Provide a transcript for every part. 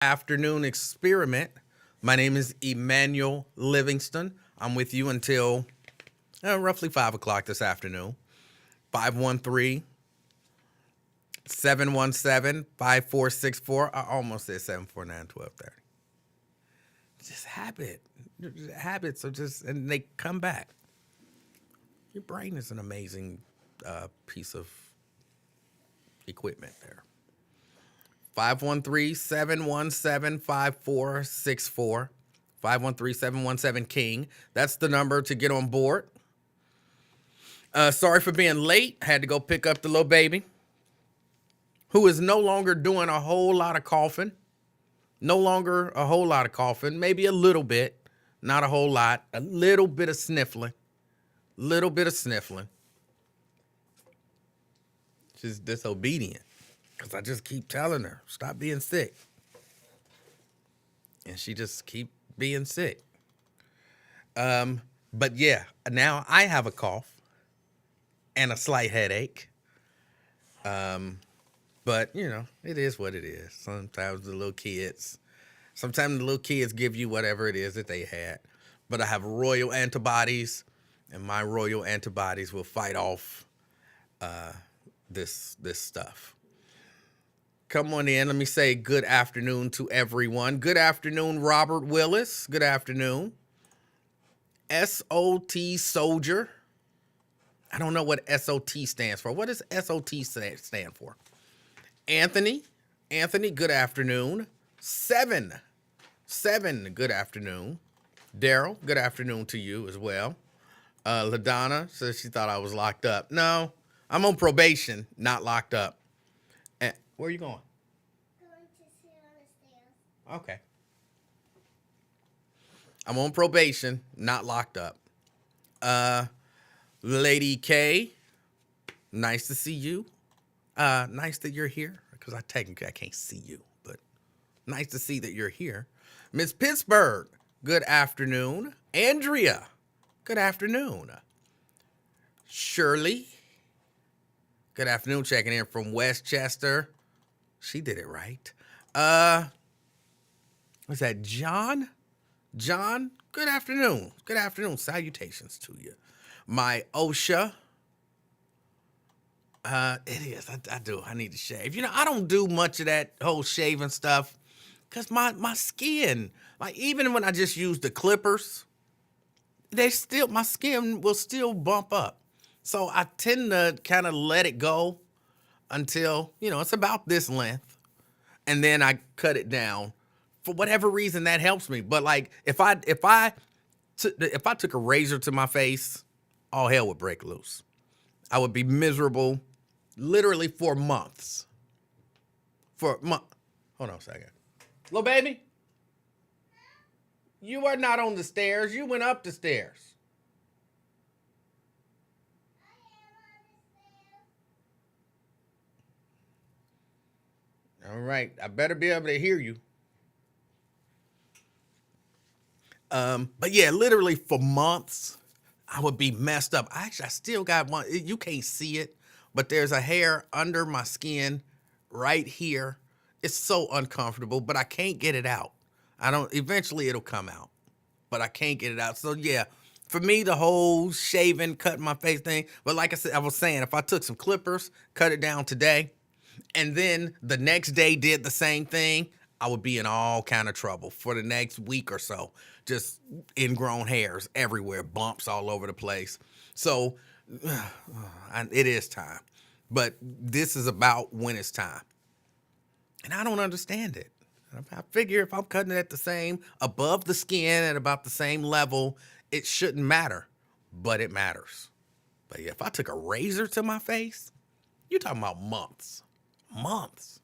Afternoon experiment. My name is Emanuel Livingston. I'm with you until roughly 5 o'clock this afternoon. 513-717-5464. I almost said 749-1230. Just habits are just, and they come back. Your brain is an amazing piece of equipment there. 513-717-5464. 513-717-KING. That's the number to get on board. Sorry for being late. Had to go pick up the little baby who is no longer doing a whole lot of coughing. No longer a whole lot of coughing. Maybe a little bit. Not a whole lot. A little bit of sniffling. Little bit of sniffling. She's disobedient. Because I just keep telling her, stop being sick. And she just keep being sick. But yeah, now I have a cough and a slight headache. But, it is what it is. Sometimes the little kids give you whatever it is that they had. But I have royal antibodies, and my royal antibodies will fight off this stuff. Come on in. Let me say good afternoon to everyone. Good afternoon, Robert Willis. Good afternoon. SOT Soldier. I don't know what SOT stands for. What does SOT stand for? Anthony, good afternoon. Seven, good afternoon. Daryl, good afternoon to you as well. LaDonna says she thought I was locked up. No, I'm on probation, not locked up. Where are you going? Going to sit on the stairs. Okay. I'm on probation, not locked up. Lady K, nice to see you. Nice that you're here, because I can't see you, but nice to see that you're here. Miss Pittsburgh, good afternoon. Andrea, good afternoon. Shirley, good afternoon, checking in from Westchester. She did it right. What's that, John? John, good afternoon. Good afternoon. Salutations to you. My OSHA. It is. I do. I need to shave. I don't do much of that whole shaving stuff because my skin, like even when I just use the clippers, my skin will still bump up. So I tend to kind of let it go until, it's about this length. And then I cut it down. For whatever reason, that helps me. But like if I took a razor to my face, all hell would break loose. I would be miserable literally for months. Hold on a second. Little baby, you are not on the stairs. You went up the stairs. All right, I better be able to hear you. But yeah, literally for months, I would be messed up. I still got one. You can't see it, but there's a hair under my skin right here. It's so uncomfortable, but I can't get it out. Eventually it'll come out, but I can't get it out. So yeah, for me, the whole shaving, cutting my face thing. But like I was saying, if I took some clippers, cut it down today, and then the next day did the same thing, I would be in all kind of trouble for the next week or so. Just ingrown hairs everywhere, bumps all over the place. So it is time. But this is about when it's time. And I don't understand it. I figure if I'm cutting it above the skin at about the same level, it shouldn't matter. But it matters. But yeah, if I took a razor to my face, you're talking about months. Months.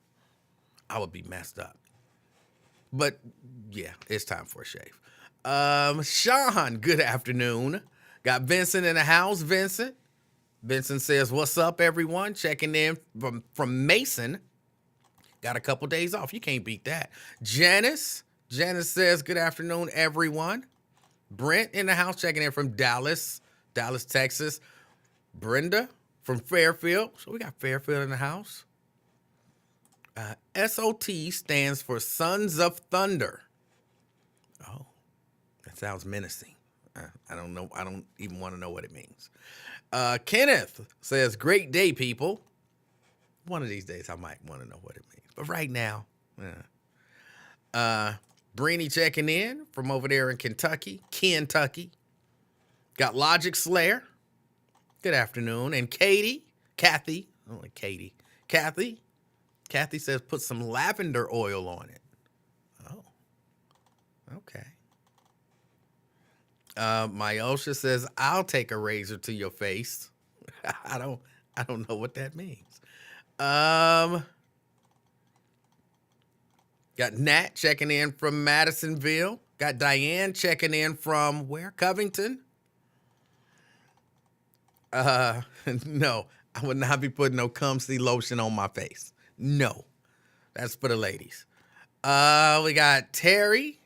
I would be messed up. But yeah, it's time for a shave. Sean, good afternoon. Got Vincent in the house. Vincent says, what's up, everyone? Checking in from Mason. Got a couple days off. You can't beat that. Janice says, good afternoon, everyone. Brent in the house, checking in from Dallas, Texas. Brenda from Fairfield. So we got Fairfield in the house. SOT stands for Sons of Thunder. Oh, that sounds menacing. I don't know. I don't even want to know what it means. Kenneth says, great day, people. One of these days I might want to know what it means. But right now, Breenie checking in from over there in Kentucky. Got Logic Slayer. Good afternoon. And Kathy. I don't like Katie. Kathy says put some lavender oil on it. Oh, okay. Myosha says, I'll take a razor to your face. I don't know what that means. Got Nat checking in from Madisonville. Got Diane checking in from where? Covington? No, I would not be putting no Come See lotion on my face. No, that's for the ladies. We got Terry.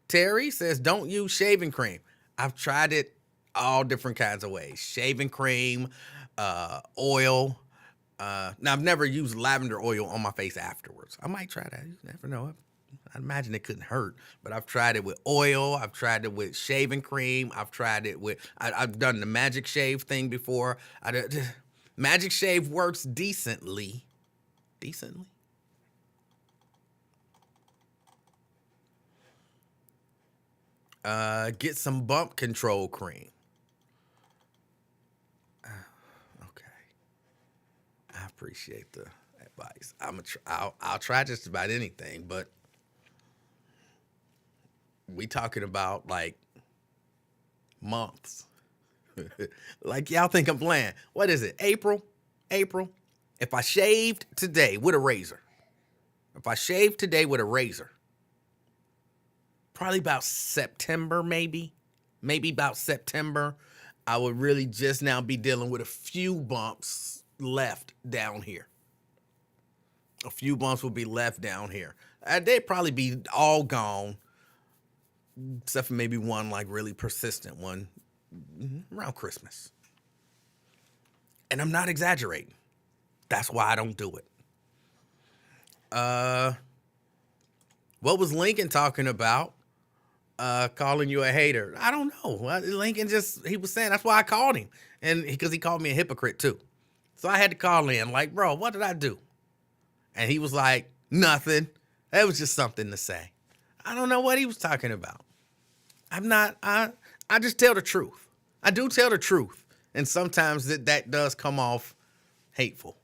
Terry says, don't use shaving cream. I've tried it all different kinds of ways. Shaving cream, oil. Now, I've never used lavender oil on my face afterwards. I might try that. You never know. I imagine it couldn't hurt, but I've tried it with oil. I've tried it with shaving cream. I've tried it with, I've done the Magic Shave thing before. Magic Shave works decently. Decently? Get some bump control cream. Okay. I appreciate the advice. I'll try just about anything, but we talking about like months. Like y'all think I'm playing. What is it? April? If I shaved today with a razor, probably about September, maybe about September, I would really just now be dealing with a few bumps left down here. A few bumps will be left down here. They'd probably be all gone, except for maybe one like really persistent one around Christmas. And I'm not exaggerating. That's why I don't do it. What was Lincoln talking about? Calling you a hater. I don't know. Lincoln he was saying, that's why I called him. And because he called me a hypocrite too. So I had to call in like, bro, what did I do? And he was like, nothing. That was just something to say. I don't know what he was talking about. I just tell the truth. I do tell the truth. And sometimes that does come off hateful.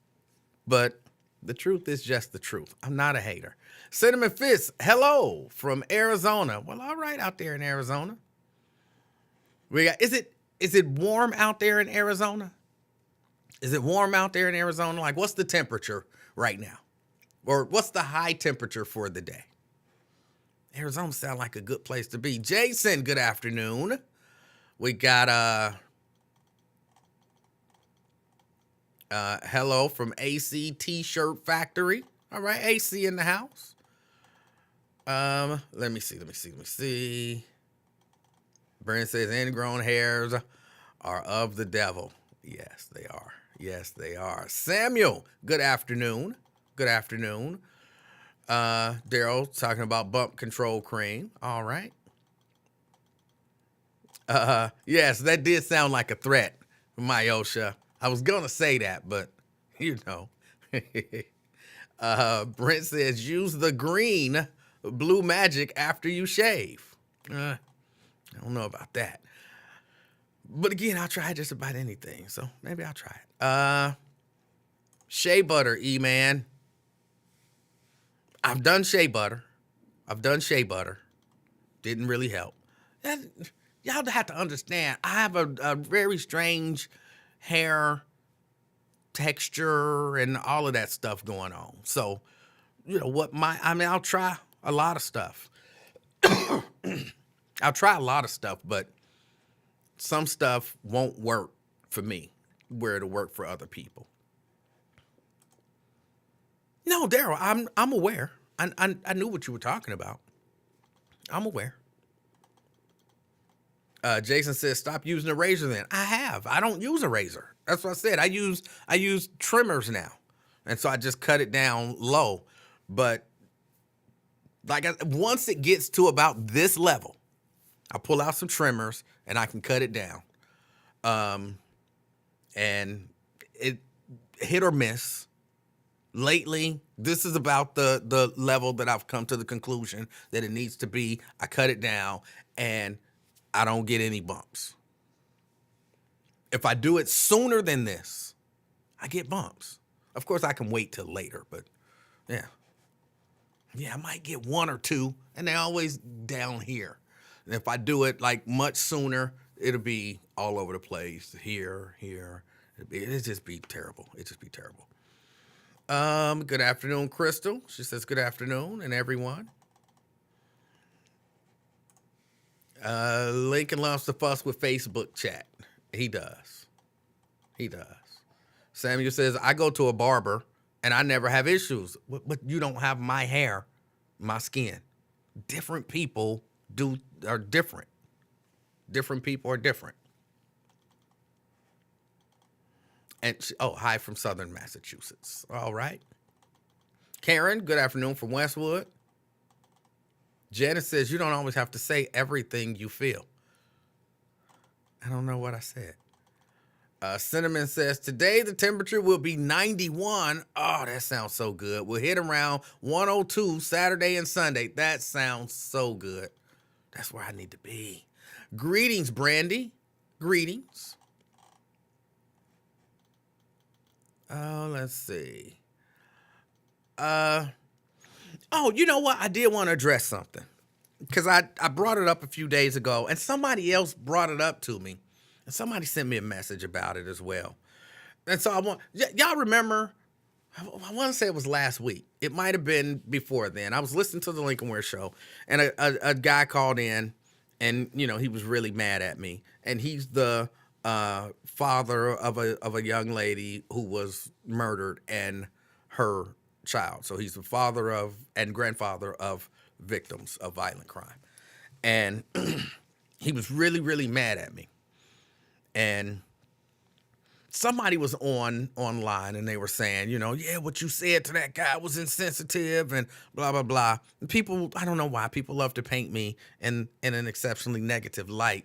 But the truth is just the truth. I'm not a hater. Cinnamon Fist, hello from Arizona. Well, all right out there in Arizona. We got, is it warm out there in Arizona? Is it warm out there in Arizona? Like, what's the temperature right now? Or what's the high temperature for the day? Arizona sounds like a good place to be. Jason, good afternoon. We got hello from AC T-shirt Factory. All right, AC in the house. Let me see. Brent says ingrown hairs are of the devil. Yes, they are. Samuel, good afternoon. Daryl talking about bump control cream. All right. Yes, that did sound like a threat, Myosha. I was gonna say that, but you know. Brent says use the green blue magic after you shave. I don't know about that. But again, I'll try just about anything. So maybe I'll try it. Shea butter, E-Man. I've done shea butter. Didn't really help. Y'all have to understand, I have a very strange hair texture and all of that stuff going on. So, you know what I'll try a lot of stuff. But some stuff won't work for me where it'll work for other people. No, Daryl, I'm aware. I knew what you were talking about. I'm aware. Jason says, stop using a razor then. I don't use a razor. That's what I said. I use trimmers now. And so I just cut it down low. But once it gets to about this level, I pull out some trimmers and I can cut it down. And it hit or miss. Lately, this is about the level that I've come to the conclusion that it needs to be. I cut it down and I don't get any bumps. If I do it sooner than this, I get bumps. Of course, I can wait till later, but yeah. Yeah, I might get one or two, and they're always down here. And if I do it like much sooner, it'll be all over the place. Here. It'd just be terrible. It'd just be terrible. Good afternoon, Crystal. She says good afternoon, and everyone. Lincoln loves to fuss with Facebook chat. He does. Samuel says, I go to a barber, and I never have issues. But you don't have my hair, my skin. Different people are different. Different people are different. And hi from Southern Massachusetts. All right. Karen, good afternoon from Westwood. Janice says, you don't always have to say everything you feel. I don't know what I said. Cinnamon says, today the temperature will be 91. Oh, that sounds so good. We'll hit around 102 Saturday and Sunday. That sounds so good. That's where I need to be. Greetings, Brandy. Greetings. Let's see. You know what? I did want to address something. Because I brought it up a few days ago, and somebody else brought it up to me. And somebody sent me a message about it as well. And so y'all remember, I want to say it was last week. It might have been before then. I was listening to the Lincoln Ware show, and a guy called in, and, he was really mad at me. And he's the father of a young lady who was murdered and her child. So he's the father of and grandfather of victims of violent crime. And he was really, really mad at me. And somebody was online and they were saying, yeah, what you said to that guy was insensitive and blah, blah, blah. And people, I don't know why, people love to paint me in an exceptionally negative light.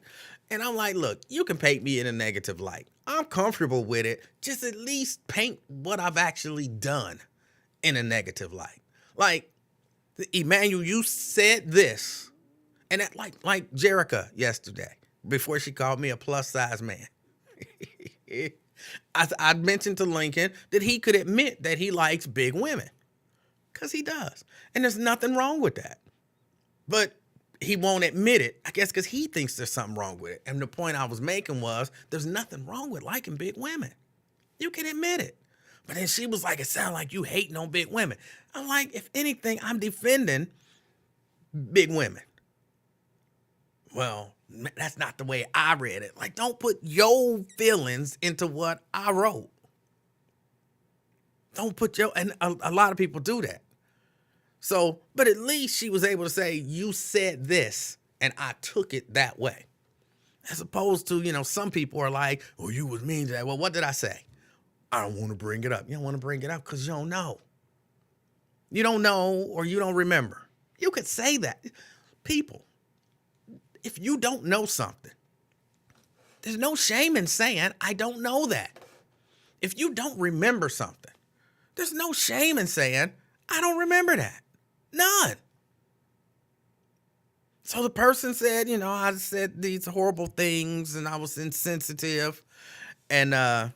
And I'm like, look, you can paint me in a negative light. I'm comfortable with it. Just at least paint what I've actually done in a negative light. Like, Emanuel, you said this. And that, like Jerica yesterday, before she called me a plus-size man. I mentioned to Lincoln that he could admit that he likes big women. Because he does. And there's nothing wrong with that. But he won't admit it, I guess because he thinks there's something wrong with it. And the point I was making was, there's nothing wrong with liking big women. You can admit it. But then she was like, it sounds like you hating on big women. I'm like, if anything, I'm defending big women. Well, that's not the way I read it. Like, don't put your feelings into what I wrote. Don't put and a lot of people do that. So, but at least she was able to say, you said this, and I took it that way. As opposed to, some people are like, oh, you was mean to that. Well, what did I say? I don't want to bring it up. You don't want to bring it up because you don't know. You don't know or you don't remember. You could say that. People, if you don't know something, there's no shame in saying, I don't know that. If you don't remember something, there's no shame in saying, I don't remember that. None. So the person said, I said these horrible things and I was insensitive. And I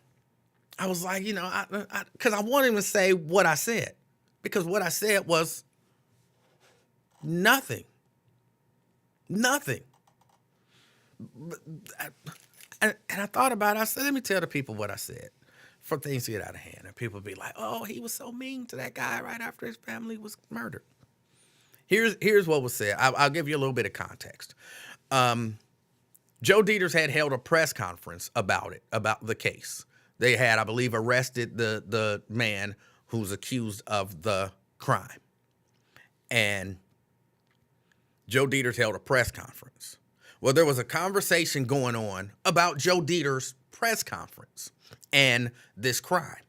was like, because I wanted him to say what I said. Because what I said was nothing. Nothing. And I thought about it. I said, let me tell the people what I said for things to get out of hand. And people be like, oh, he was so mean to that guy right after his family was murdered. Here's what was said. I'll give you a little bit of context. Joe Dieters had held a press conference about the case. They had, I believe, arrested the man who's accused of the crime. And Joe Dieters held a press conference. Well, there was a conversation going on about Joe Dieters' press conference and this crime.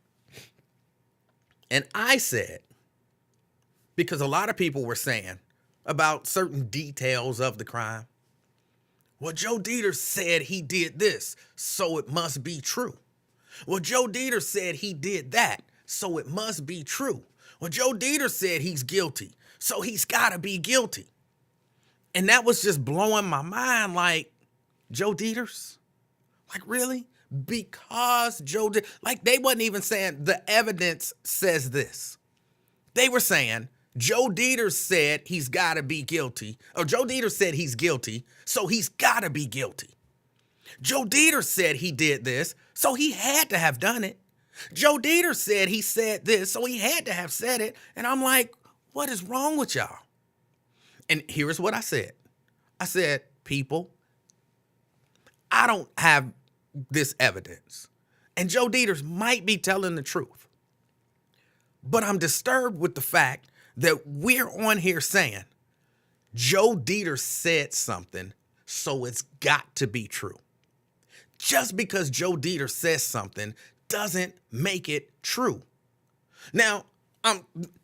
And I said, because a lot of people were saying about certain details of the crime, well, Joe Dieter said he did this, so it must be true. Well, Joe Dieter said he did that, so it must be true. Well, Joe Dieter said he's guilty, so he's got to be guilty. And that was just blowing my mind, like, Joe Dieter's? Like, really? Because like, they wasn't even saying the evidence says this. They were saying Joe Dieter said he's got to be guilty, or Joe Dieter said he's guilty, so he's got to be guilty. Joe Dieter said he did this, so he had to have done it. Joe Dieter said he said this, so he had to have said it. And I'm like, what is wrong with y'all? And here's what I said. I said, people, I don't have this evidence. And Joe Dieters might be telling the truth. But I'm disturbed with the fact that we're on here saying Joe Dieter said something, so it's got to be true. Just because Joe Dieter says something doesn't make it true. Now,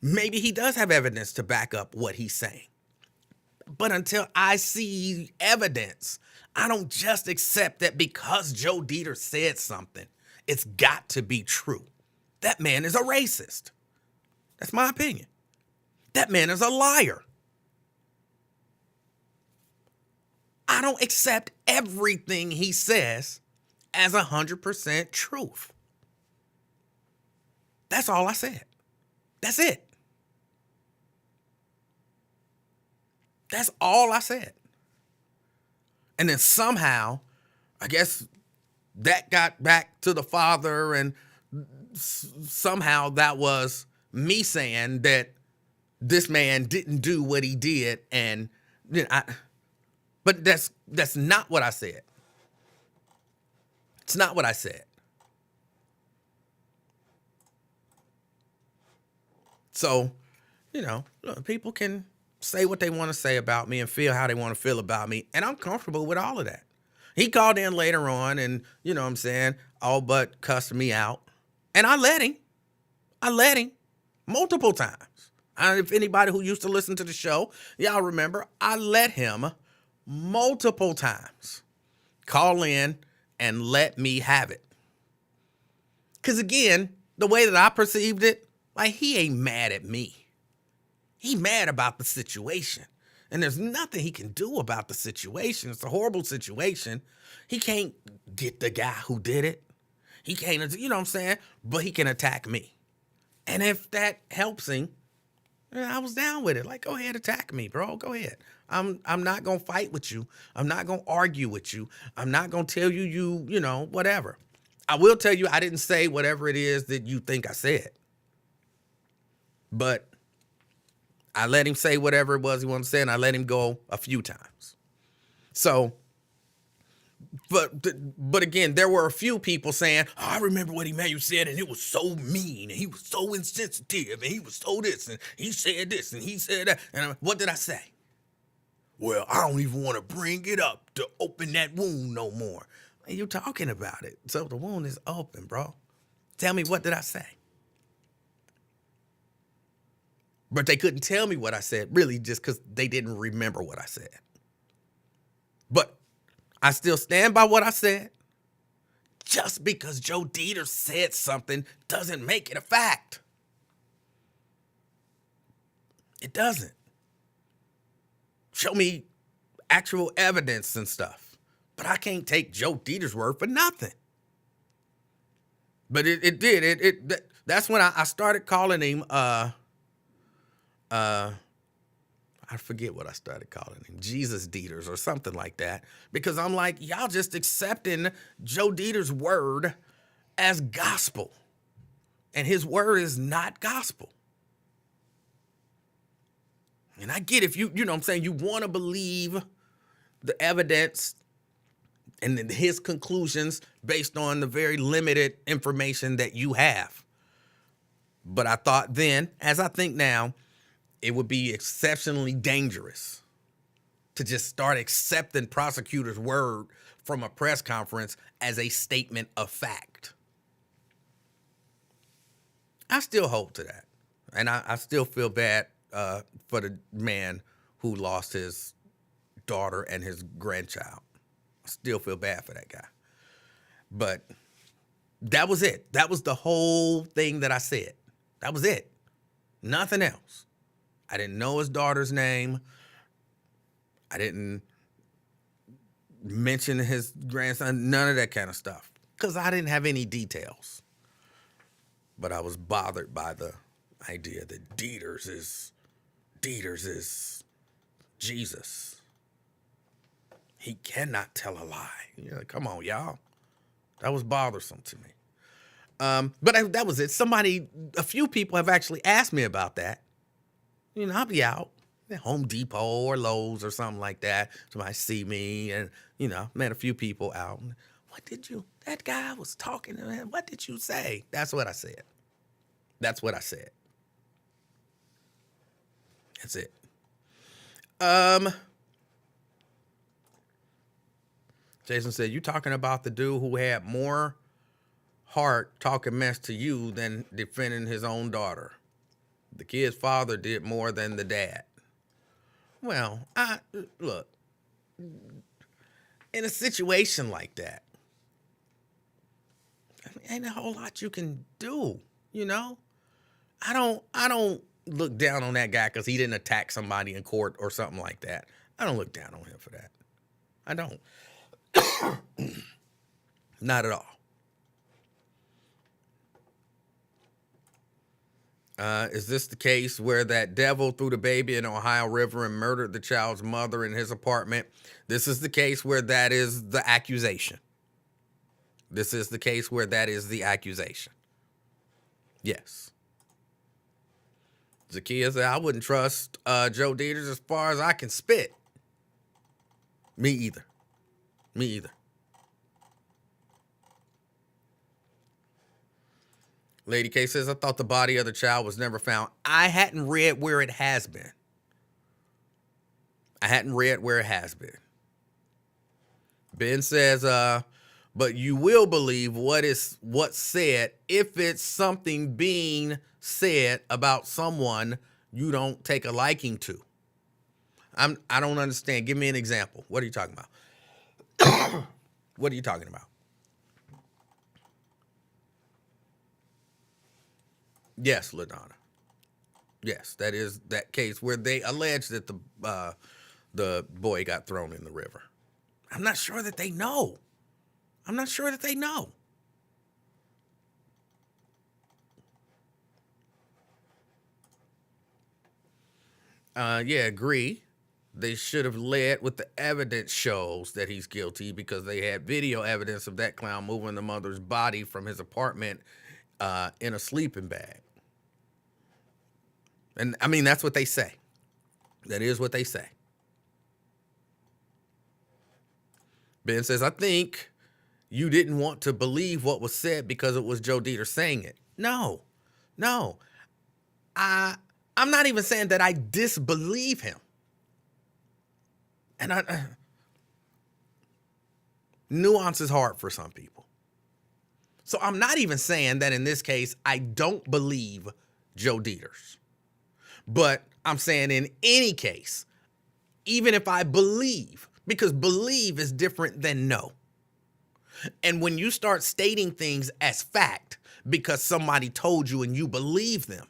maybe he does have evidence to back up what he's saying. But until I see evidence, I don't just accept that because Joe Dieter said something, it's got to be true. That man is a racist. That's my opinion. That man is a liar. I don't accept everything he says as 100% truth. That's all I said. That's it. That's all I said. And then somehow, I guess that got back to the father, and somehow that was me saying that this man didn't do what he did, and but that's not what I said. It's not what I said. So, look, people can say what they want to say about me and feel how they want to feel about me, and I'm comfortable with all of that. He called in later on and, all but cussed me out. And I let him. Multiple times. If anybody who used to listen to the show, y'all remember, I let him multiple times call in and let me have it. Because again, the way that I perceived it, like, he ain't mad at me. He mad about the situation. And there's nothing he can do about the situation. It's a horrible situation. He can't get the guy who did it. He can't, you know what I'm saying? But he can attack me. And if that helps him, I was down with it. Like, go ahead, attack me, bro. Go ahead. I'm not going to fight with you. I'm not going to argue with you. I'm not going to tell you, whatever. I will tell you I didn't say whatever it is that you think I said. But I let him say whatever it was he wanted to say, and I let him go a few times. So, but again, there were a few people saying, oh, I remember what Emanuel said, and it was so mean, and he was so insensitive, and he was so this, and he said this, and he said that. And what did I say? Well, I don't even want to bring it up to open that wound no more. And you're talking about it. So the wound is open, bro. Tell me, what did I say? But they couldn't tell me what I said, really, just because they didn't remember what I said. But I still stand by what I said. Just because Joe Dieter said something doesn't make it a fact. It doesn't. Show me actual evidence and stuff. But I can't take Joe Dieter's word for nothing. But it did. That's when I started calling him, I forget what I started calling him, Jesus Dieters or something like that, because I'm like, y'all just accepting Joe Dieter's word as gospel, and his word is not gospel. And I get if you know what I'm saying, you want to believe the evidence and his conclusions based on the very limited information that you have. But I thought then, as I think now, it would be exceptionally dangerous to just start accepting prosecutors' word from a press conference as a statement of fact. I still hold to that. And I still feel bad for the man who lost his daughter and his grandchild. I still feel bad for that guy. But that was it. That was the whole thing that I said. That was it. Nothing else. I didn't know his daughter's name. I didn't mention his grandson, none of that kind of stuff, because I didn't have any details. But I was bothered by the idea that Dieters is Jesus. He cannot tell a lie. Come on, y'all. That was bothersome to me. But that was it. A few people have actually asked me about that. I'll be out at Home Depot or Lowe's or something like that. Somebody see me and, met a few people out. That guy was talking to him. What did you say? That's what I said. That's it. Jason said, you talking about the dude who had more heart talking mess to you than defending his own daughter. The kid's father did more than the dad. Well, look, in a situation like that, ain't a whole lot you can do, I don't look down on that guy because he didn't attack somebody in court or something like that. I don't look down on him for that. I don't. Not at all. Is this the case where that devil threw the baby in the Ohio River and murdered the child's mother in his apartment? This is the case where that is the accusation. Yes. Zakiya said, I wouldn't trust Joe Dieters as far as I can spit. Me either. Lady K says, I thought the body of the child was never found. I hadn't read where it has been. Ben says, but you will believe what's said if it's something being said about someone you don't take a liking to. I don't understand. Give me an example. What are you talking about? What are you talking about? Yes, LaDonna. Yes, that is that case where they allege that the boy got thrown in the river. I'm not sure that they know. Yeah, agree. They should have led with the evidence shows that he's guilty because they had video evidence of that clown moving the mother's body from his apartment in a sleeping bag. And I mean, that's what they say. That is what they say. Ben says, I think you didn't want to believe what was said because it was Joe Dieter saying it. No. I'm not even saying that I disbelieve him. And nuance is hard for some people. So I'm not even saying that in this case, I don't believe Joe Dieters. But I'm saying in any case, even if I believe, because believe is different than know. And when you start stating things as fact because somebody told you and you believe them,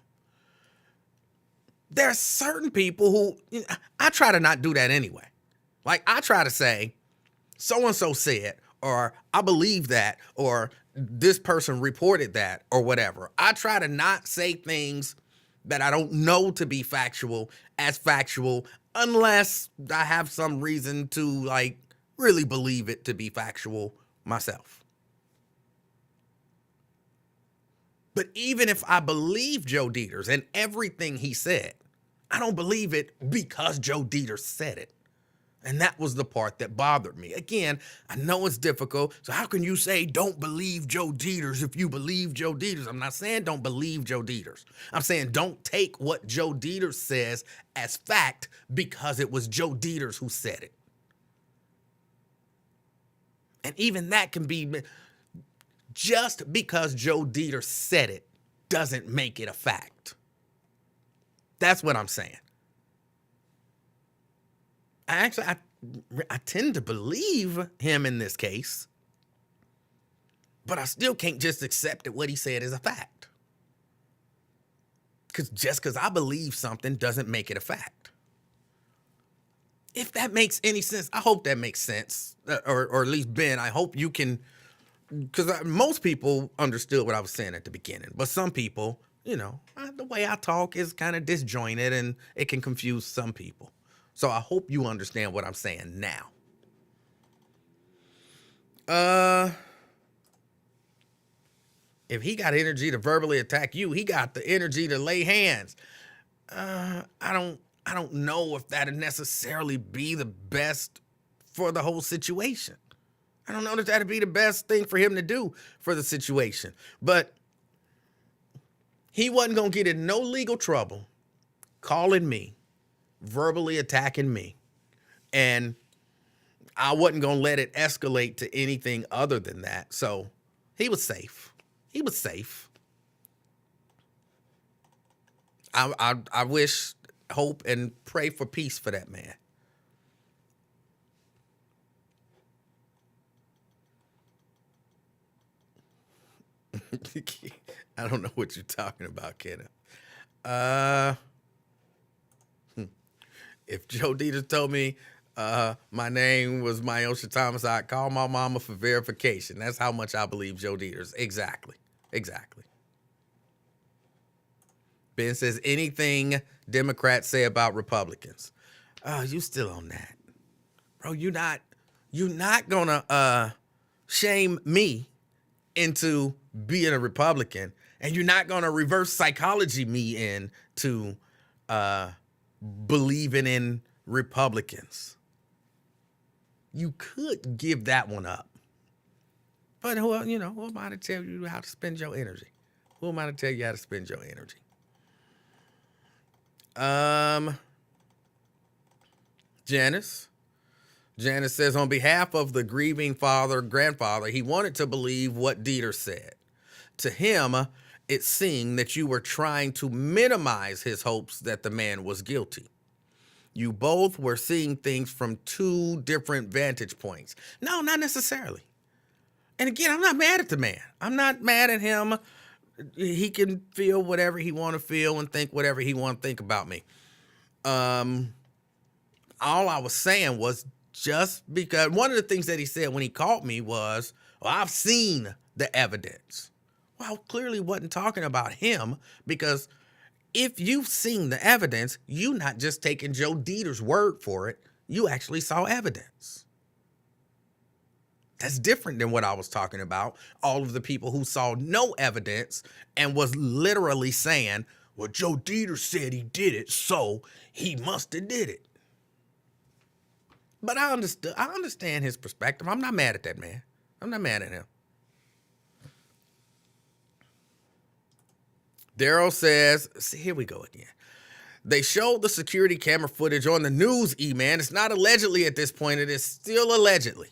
there are certain people who, I try to not do that anyway. Like I try to say, so-and-so said, or I believe that, or this person reported that, or whatever. I try to not say things that I don't know to be factual as factual unless I have some reason to really believe it to be factual myself. But even if I believe Joe Dieters and everything he said, I don't believe it because Joe Dieters said it. And that was the part that bothered me. Again, I know it's difficult. So how can you say don't believe Joe Dieters if you believe Joe Dieters? I'm not saying don't believe Joe Dieters. I'm saying don't take what Joe Dieters says as fact because it was Joe Dieters who said it. And even that can be just because Joe Dieters said it doesn't make it a fact. That's what I'm saying. I tend to believe him in this case, but I still can't just accept that what he said is a fact. Because just because I believe something doesn't make it a fact. If that makes any sense, I hope that makes sense. Or at least, Ben, I hope you can, because most people understood what I was saying at the beginning. But some people, the way I talk is kind of disjointed and it can confuse some people. So I hope you understand what I'm saying now. If he got energy to verbally attack you, he got the energy to lay hands. I don't know if that'd necessarily be the best for the whole situation. I don't know that that'd be the best thing for him to do for the situation. But he wasn't going to get in no legal trouble calling me, verbally attacking me. And I wasn't going to let it escalate to anything other than that. So he was safe. He was safe. I wish, hope, and pray for peace for that man. I don't know what you're talking about, Kenneth. If Joe Dieter told me my name was Myosha Thomas, I'd call my mama for verification. That's how much I believe Joe Dieter's. Exactly. Ben says, anything Democrats say about Republicans. Oh, you still on that. Bro, you're not gonna shame me into being a Republican, and you're not gonna reverse psychology me into believing in Republicans. You could give that one up. But who am I to tell you how to spend your energy? Who am I to tell you how to spend your energy? Janice says, on behalf of the grieving grandfather, he wanted to believe what Dieter said. To him, it seemed that you were trying to minimize his hopes that the man was guilty. You both were seeing things from two different vantage points. No, not necessarily. And again, I'm not mad at the man. I'm not mad at him. He can feel whatever he want to feel and think whatever he want to think about me. All I was saying was, just because one of the things that he said when he called me was, well, I've seen the evidence. Well, clearly wasn't talking about him, because if you've seen the evidence, you not just taking Joe Dieter's word for it, you actually saw evidence. That's different than what I was talking about. All of the people who saw no evidence and was literally saying, well, Joe Dieter said he did it, so he must have did it. But I understand his perspective. I'm not mad at that man. I'm not mad at him. Daryl says, see, here we go again. They showed the security camera footage on the news, E-Man. It's not allegedly at this point. It is still allegedly.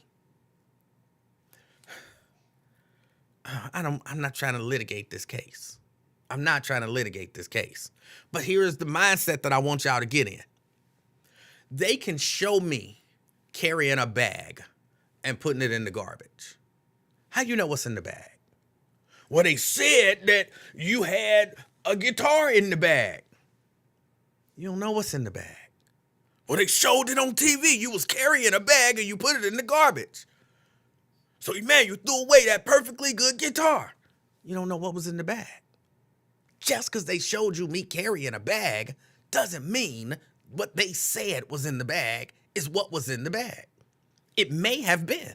I'm not trying to litigate this case. But here is the mindset that I want y'all to get in. They can show me carrying a bag and putting it in the garbage. How you know what's in the bag? Well, they said that you had a guitar in the bag. You don't know what's in the bag. Well, they showed it on TV. You was carrying a bag and you put it in the garbage. So, man, you threw away that perfectly good guitar. You don't know what was in the bag. Just because they showed you me carrying a bag doesn't mean what they said was in the bag is what was in the bag. It may have been.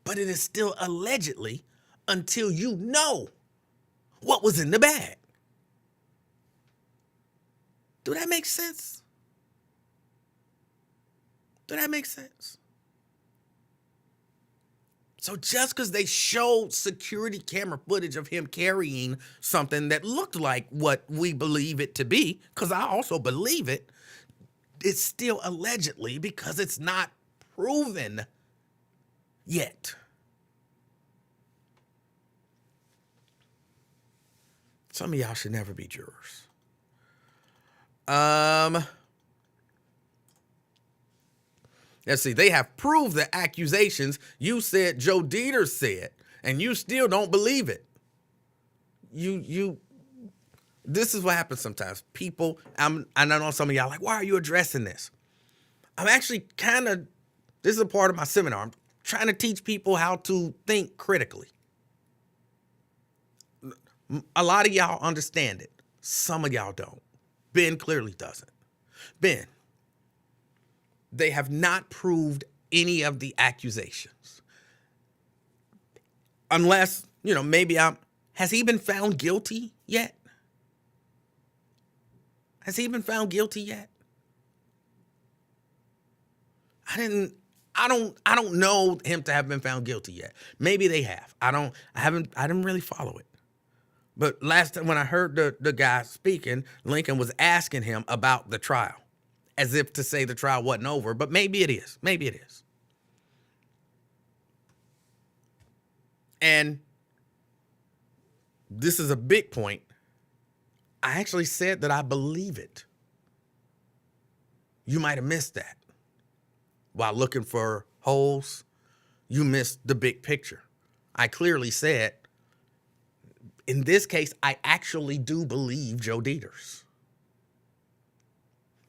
But it is still allegedly until you know what was in the bag. Do that make sense? So just because they showed security camera footage of him carrying something that looked like what we believe it to be, because I also believe it, it's still allegedly because it's not proven yet. Some of y'all should never be jurors. Let's see. They have proved the accusations you said Joe Dieter said, and you still don't believe it. This is what happens sometimes. People, I know some of y'all are like, why are you addressing this? I'm actually this is a part of my seminar. I'm trying to teach people how to think critically. A lot of y'all understand it. Some of y'all don't. Ben clearly doesn't. Ben, they have not proved any of the accusations. Unless, maybe has he been found guilty yet? Has he been found guilty yet? I don't know him to have been found guilty yet. Maybe they have. I didn't really follow it. But last time when I heard the guy speaking, Lincoln was asking him about the trial, as if to say the trial wasn't over, but maybe it is. Maybe it is. And this is a big point. I actually said that I believe it. You might have missed that. While looking for holes, you missed the big picture. I clearly said, in this case, I actually do believe Joe Dieters.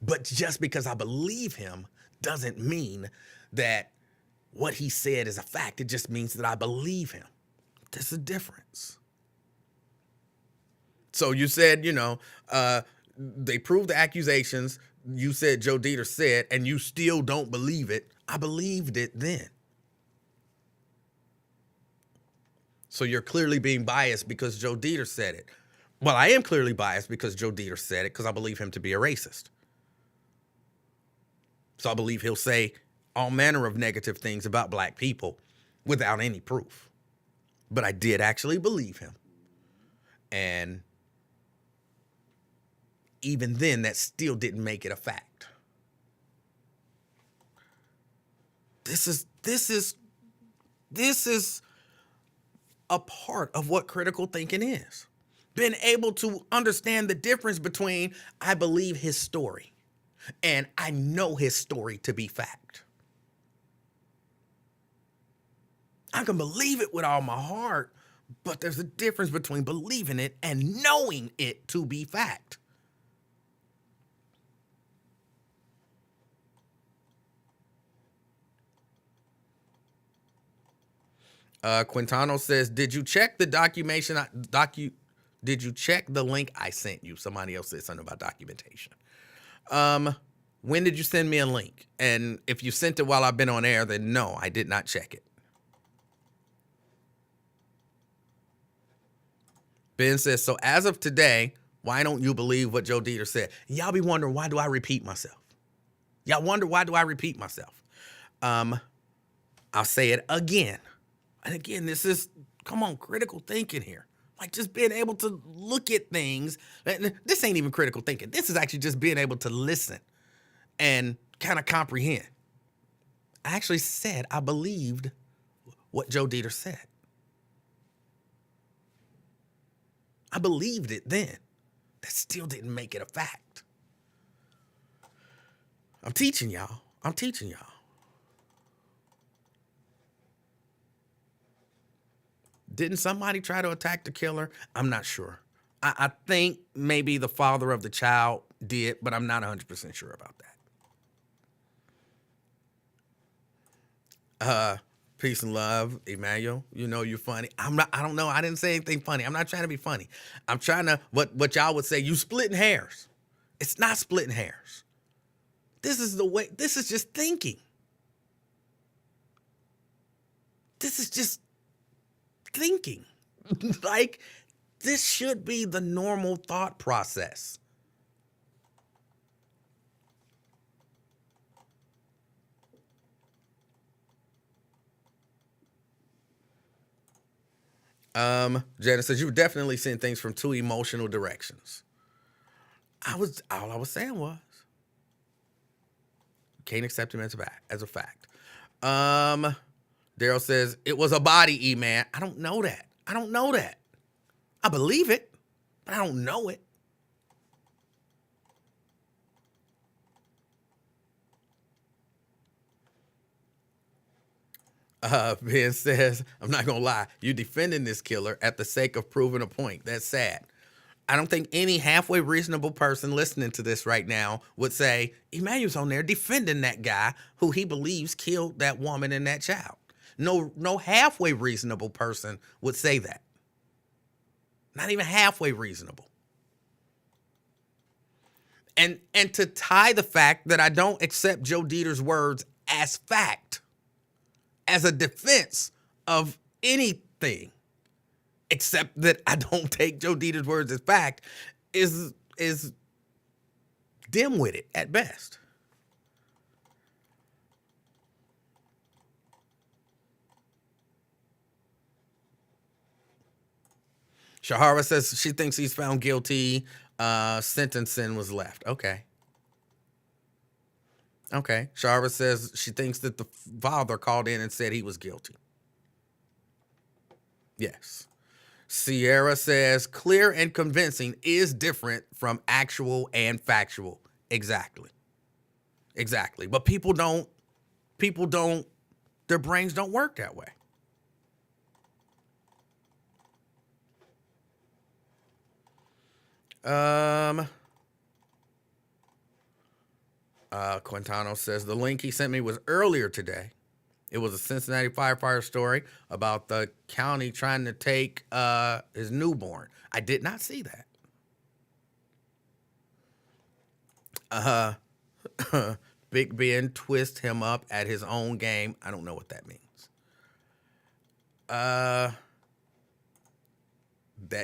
But just because I believe him doesn't mean that what he said is a fact. It just means that I believe him. There's a difference. So you said, they proved the accusations. You said Joe Dieter said, and you still don't believe it. I believed it then. So you're clearly being biased because Joe Dieter said it. Well, I am clearly biased because Joe Dieter said it because I believe him to be a racist. So I believe he'll say all manner of negative things about black people without any proof. But I did actually believe him. And even then, that still didn't make it a fact. This is a part of what critical thinking is. Being able to understand the difference between I believe his story and I know his story to be fact. I can believe it with all my heart, but there's a difference between believing it and knowing it to be fact. Quintano says, did you check the did you check the link I sent you? Somebody else said something about documentation. When did you send me a link? And if you sent it while I've been on air, then no, I did not check it. Ben says, so as of today, why don't you believe what Joe Dieter said? Y'all be wondering, why do I repeat myself? Y'all wonder, why do I repeat myself? I'll say it again. And again, this is, come on, critical thinking here. Like just being able to look at things. This ain't even critical thinking. This is actually just being able to listen and kind of comprehend. I actually said I believed what Joe Dieter said. I believed it then. That still didn't make it a fact. I'm teaching y'all. Didn't somebody try to attack the killer? I'm not sure. I think maybe the father of the child did, but I'm not 100% sure about that. Peace and love, Emanuel. You know you're funny. I don't know. I didn't say anything funny. I'm not trying to be funny. I'm trying to, what y'all would say, you splitting hairs. It's not splitting hairs. This is just thinking. This is just thinking. Like, this should be the normal thought process. Janice says, you've definitely seen things from two emotional directions. All I was saying was, can't accept him as a fact. Daryl says, it was a body, E-Man. I don't know that. I believe it. but I don't know it. Ben says, I'm not going to lie, you defending this killer at the sake of proving a point. That's sad. I don't think any halfway reasonable person listening to this right now would say, Emmanuel's on there defending that guy who he believes killed that woman and that child. No halfway reasonable person would say that. Not even halfway reasonable. And to tie the fact that I don't accept Joe Dieter's words as fact, as a defense of anything, except that I don't take Joe Dieter's words as fact, is dim-witted at best. Shahara says she thinks he's found guilty. Sentencing was left. Okay. Shahara says she thinks that the father called in and said he was guilty. Yes. Sierra says clear and convincing is different from actual and factual. Exactly. But people don't, their brains don't work that way. Quintano says the link he sent me was earlier today. It was a Cincinnati firefighter story about the county trying to take his newborn. I did not see that. Big Ben twist him up at his own game. I don't know what that means. That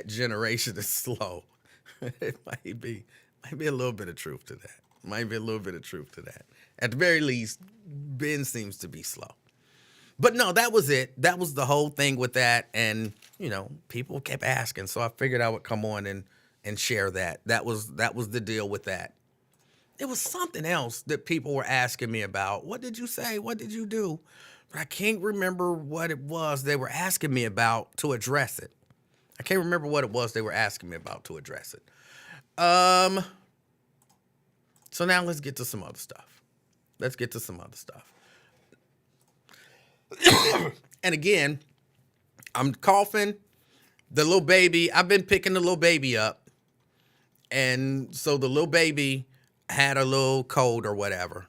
generation is slow. It might be a little bit of truth to that. At the very least, Ben seems to be slow. But no, that was it. That was the whole thing with that. And, people kept asking. So I figured I would come on and share that. That was the deal with that. It was something else that people were asking me about. What did you say? What did you do? But I can't remember what it was they were asking me about to address it. I can't remember what it was they were asking me about to address it. So now let's get to some other stuff. And again, I'm coughing. The little baby, I've been picking the little baby up. And so the little baby had a little cold or whatever.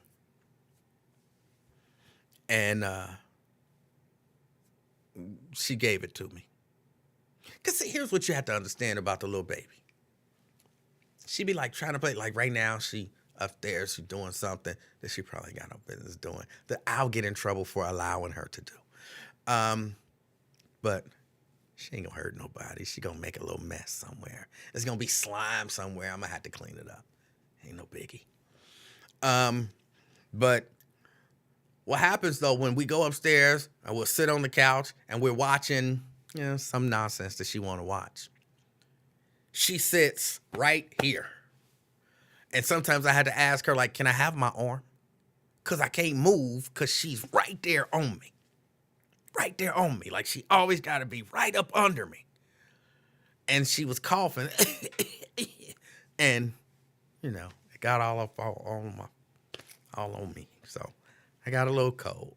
And she gave it to me. Because here's what you have to understand about the little baby. She be like trying to play, like right now she upstairs, she doing something that she probably got no business doing, that I'll get in trouble for allowing her to do. But she ain't gonna hurt nobody. She gonna make a little mess somewhere. There's gonna be slime somewhere. I'm gonna have to clean it up. Ain't no biggie. But what happens though, when we go upstairs and we'll sit on the couch and we're watching, some nonsense that she wanna watch. She sits right here. And sometimes I had to ask her, like, can I have my arm? Because I can't move because she's right there on me. Right there on me. Like, she always got to be right up under me. And she was coughing. And, it got all up all on me. So I got a little cold.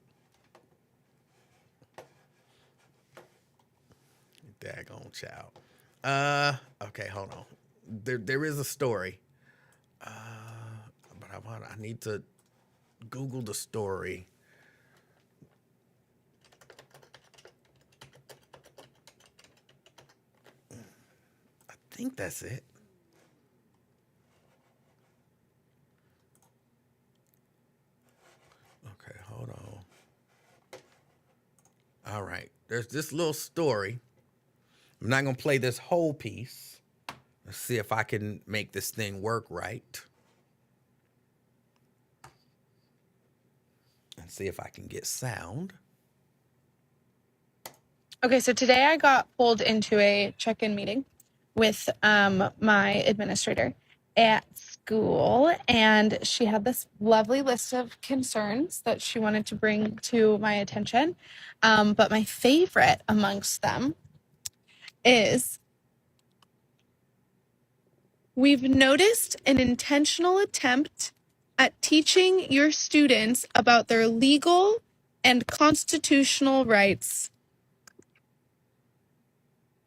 Daggone child. Okay, hold on. There is a story. But I need to Google the story. I think that's it. Okay, hold on. All right. There's this little story. I'm not going to play this whole piece. Let's see if I can make this thing work right. And see if I can get sound. Okay, so today I got pulled into a check-in meeting with my administrator at school, and she had this lovely list of concerns that she wanted to bring to my attention. But my favorite amongst them is We've noticed an intentional attempt at teaching your students about their legal and constitutional rights.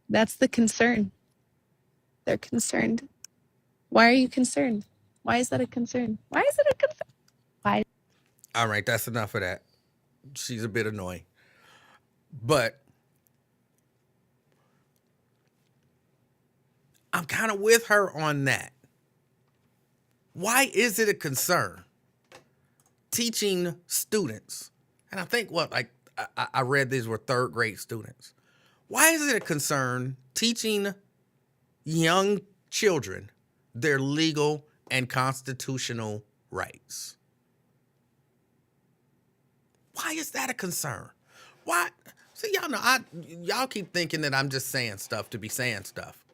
That's the concern. They're concerned. Why are you concerned? Why is that a concern? Why is it a concern? Why? All right, that's enough of that. She's a bit annoying. But I'm kind of with her on that. Why is it a concern teaching students? And I think I read these were third grade students. Why is it a concern teaching young children their legal and constitutional rights? Why is that a concern? Why? See, y'all know, y'all keep thinking that I'm just saying stuff to be saying stuff.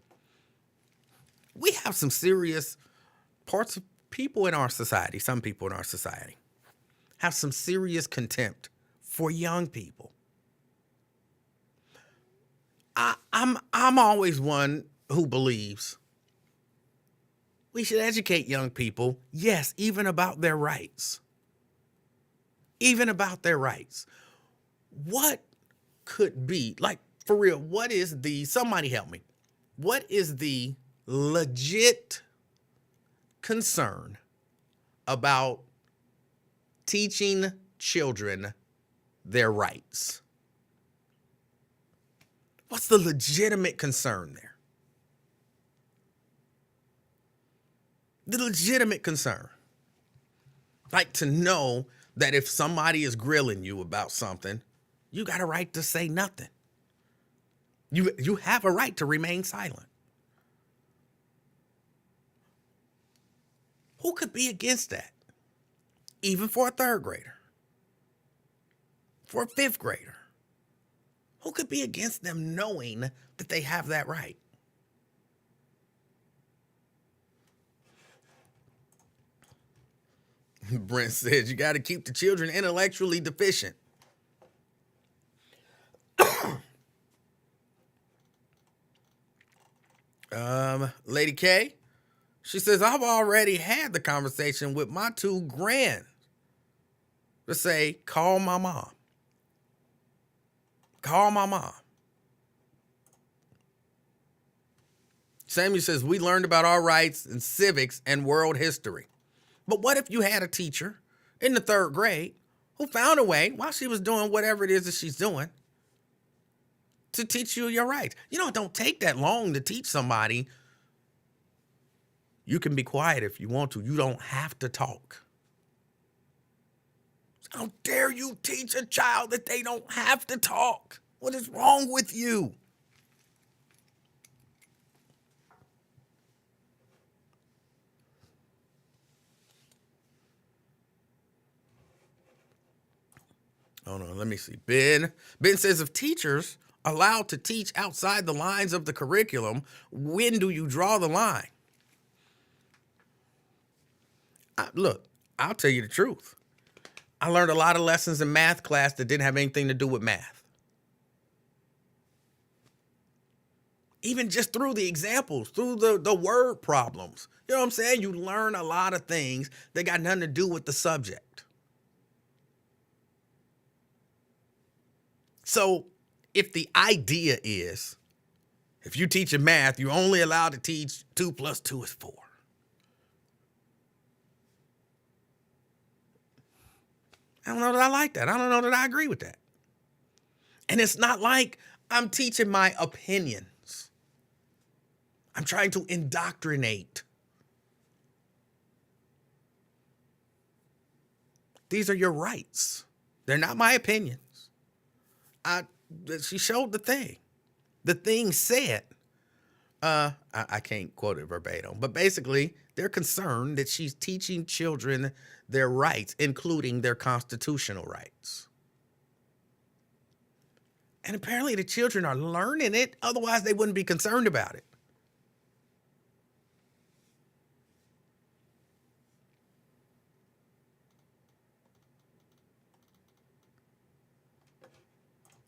We have some serious parts of people in our society, some people in our society, have some serious contempt for young people. I'm always one who believes we should educate young people, yes, even about their rights. Even about their rights. What could be, like, for real, what is somebody help me, what is the legit concern about teaching children their rights? What's the legitimate concern there? The legitimate concern. Like to know that if somebody is grilling you about something, you got a right to say nothing. You have a right to remain silent. Who could be against that? Even for a third grader, for a fifth grader. Who could be against them knowing that they have that right? Brent says you got to keep the children intellectually deficient. Lady K, she says, I've already had the conversation with my two grands to say, call my mom. Call my mom. Samuel says, we learned about our rights in civics and world history. But what if you had a teacher in the third grade who found a way, while she was doing whatever it is that she's doing, to teach you your rights? You know, it don't take that long to teach somebody. You can be quiet if you want to. You don't have to talk. How dare you teach a child that they don't have to talk? What is wrong with you? Hold on, let me see. Ben says, if teachers are allowed to teach outside the lines of the curriculum, when do you draw the line? Look, I'll tell you the truth. I learned a lot of lessons in math class that didn't have anything to do with math. Even just through the examples, through the word problems. You know what I'm saying? You learn a lot of things that got nothing to do with the subject. So if the idea is, if you teach math, you're only allowed to teach 2 + 2 is 4. I don't know that I like that. I don't know that I agree with that. And it's not like I'm teaching my opinions. I'm trying to indoctrinate. These are your rights. They're not my opinions. She showed the thing. The thing said, I can't quote it verbatim, but basically they're concerned that she's teaching children their rights, including their constitutional rights. And apparently the children are learning it, otherwise they wouldn't be concerned about it.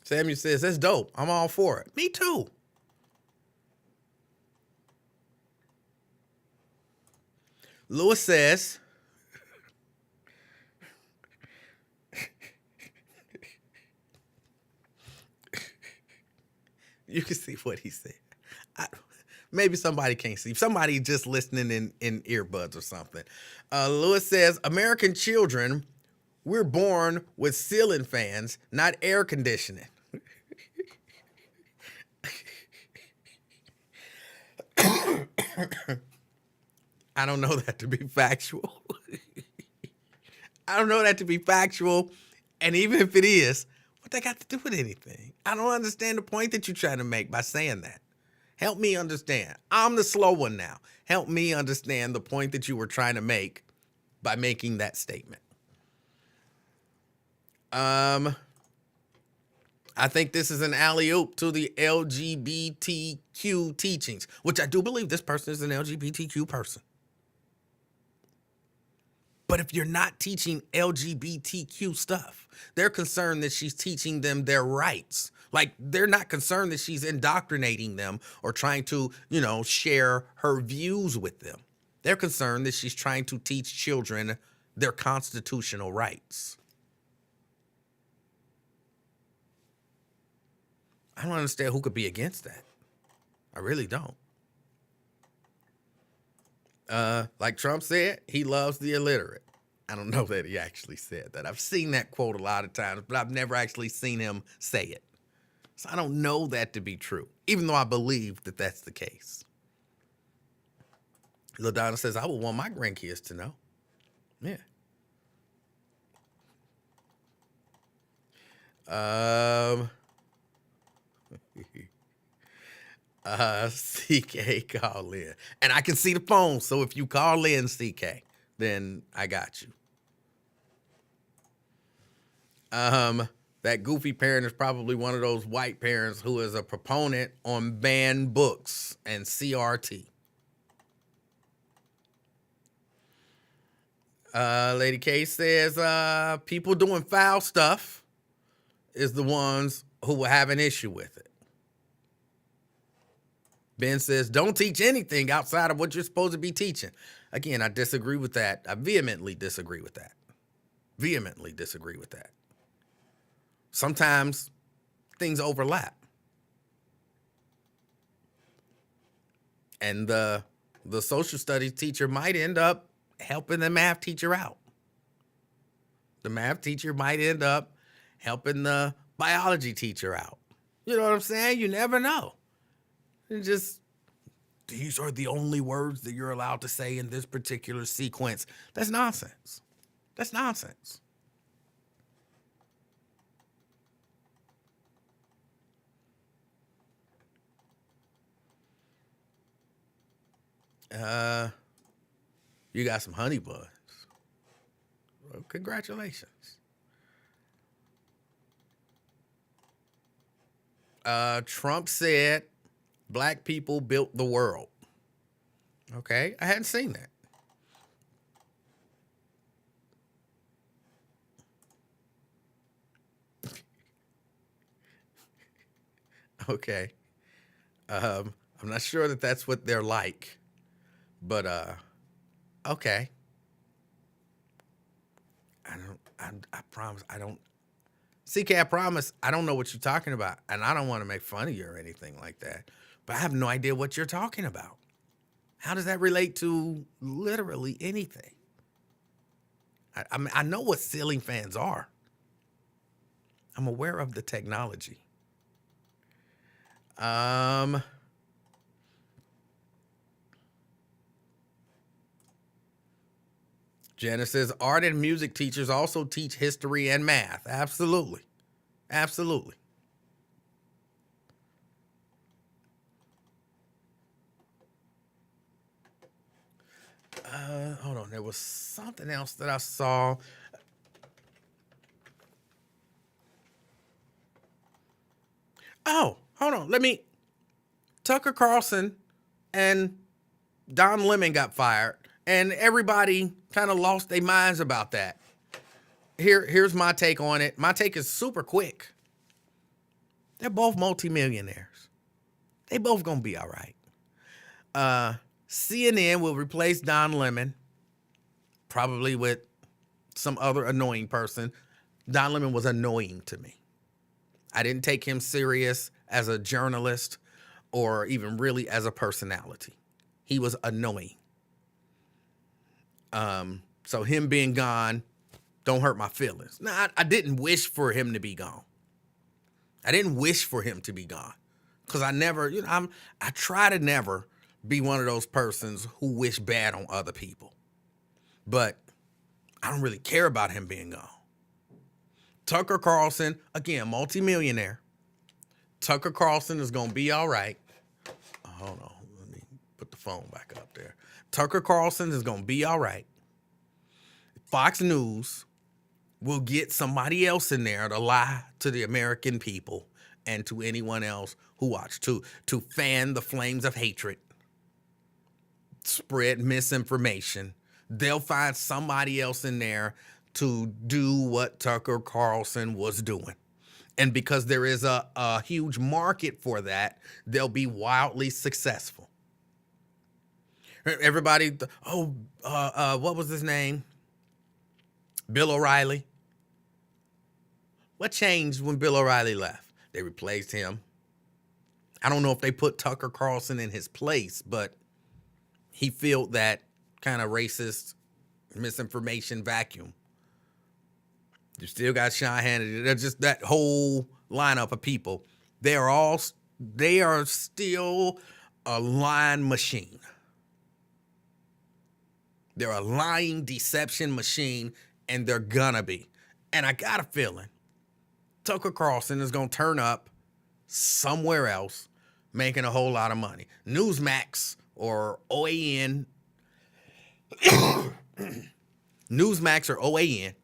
Samuel says, that's dope. I'm all for it. Me too. Lewis says, you can see what he said. I, maybe somebody can't see. Somebody just listening in earbuds or something. Lewis says, American children, we're born with ceiling fans, not air conditioning. I don't know that to be factual. I don't know that to be factual. And even if it is, what that got to do with anything? I don't understand the point that you're trying to make by saying that. Help me understand. I'm the slow one now. Help me understand the point that you were trying to make by making that statement. I think this is an alley-oop to the LGBTQ teachings, which I do believe this person is an LGBTQ person. But if you're not teaching LGBTQ stuff, they're concerned that she's teaching them their rights. Like, they're not concerned that she's indoctrinating them or trying to, share her views with them. They're concerned that she's trying to teach children their constitutional rights. I don't understand who could be against that. I really don't. Like Trump said, he loves the illiterate. I don't know that he actually said that. I've seen that quote a lot of times, but I've never actually seen him say it. So I don't know that to be true, even though I believe that that's the case. LaDonna says, I would want my grandkids to know. Yeah. CK call in. And I can see the phone, so if you call in, CK, then I got you. That goofy parent is probably one of those white parents who is a proponent on banned books and CRT. Lady K says, people doing foul stuff is the ones who will have an issue with it. Ben says, don't teach anything outside of what you're supposed to be teaching. Again, I disagree with that. I vehemently disagree with that. Sometimes things overlap. And the social studies teacher might end up helping the math teacher out. The math teacher might end up helping the biology teacher out. You know what I'm saying? You never know. These are the only words that you're allowed to say in this particular sequence. That's nonsense. You got some honey buns. Well, congratulations. Trump said black people built the world. Okay, I hadn't seen that. Okay. I'm not sure that that's what they're like, but okay. I promise I don't. CK, I promise I don't know what you're talking about, and I don't want to make fun of you or anything like that, but I have no idea what you're talking about. How does that relate to literally anything? I mean, I know what ceiling fans are. I'm aware of the technology. Janice says, art and music teachers also teach history and math. Absolutely. Absolutely. Hold on. There was something else that I saw. Oh, hold on. Tucker Carlson and Don Lemon got fired, and everybody kind of lost their minds about that. Here's my take on it. My take is super quick. They're both multimillionaires. They both gonna be all right. CNN will replace Don Lemon probably with some other annoying person. Don Lemon was annoying to me. I didn't take him serious as a journalist or even really as a personality. He was annoying. So him being gone don't hurt my feelings. Now, I didn't wish for him to be gone. I didn't wish for him to be gone because I never, I try to never be one of those persons who wish bad on other people. But I don't really care about him being gone. Tucker Carlson, again, multimillionaire. Tucker Carlson is going to be all right. Hold on. Let me put the phone back up there. Tucker Carlson is going to be all right. Fox News will get somebody else in there to lie to the American people and to anyone else who watched, to fan the flames of hatred, spread misinformation. They'll find somebody else in there to do what Tucker Carlson was doing. And because there is a huge market for that, they'll be wildly successful. Everybody, what was his name? Bill O'Reilly. What changed when Bill O'Reilly left? They replaced him. I don't know if they put Tucker Carlson in his place, but he filled that kind of racist misinformation vacuum. You still got Sean Hannity. They're just that whole lineup of people. They are still a lying machine. They're a lying deception machine, and they're gonna be. And I got a feeling Tucker Carlson is gonna turn up somewhere else making a whole lot of money. Newsmax or OAN, Newsmax or OAN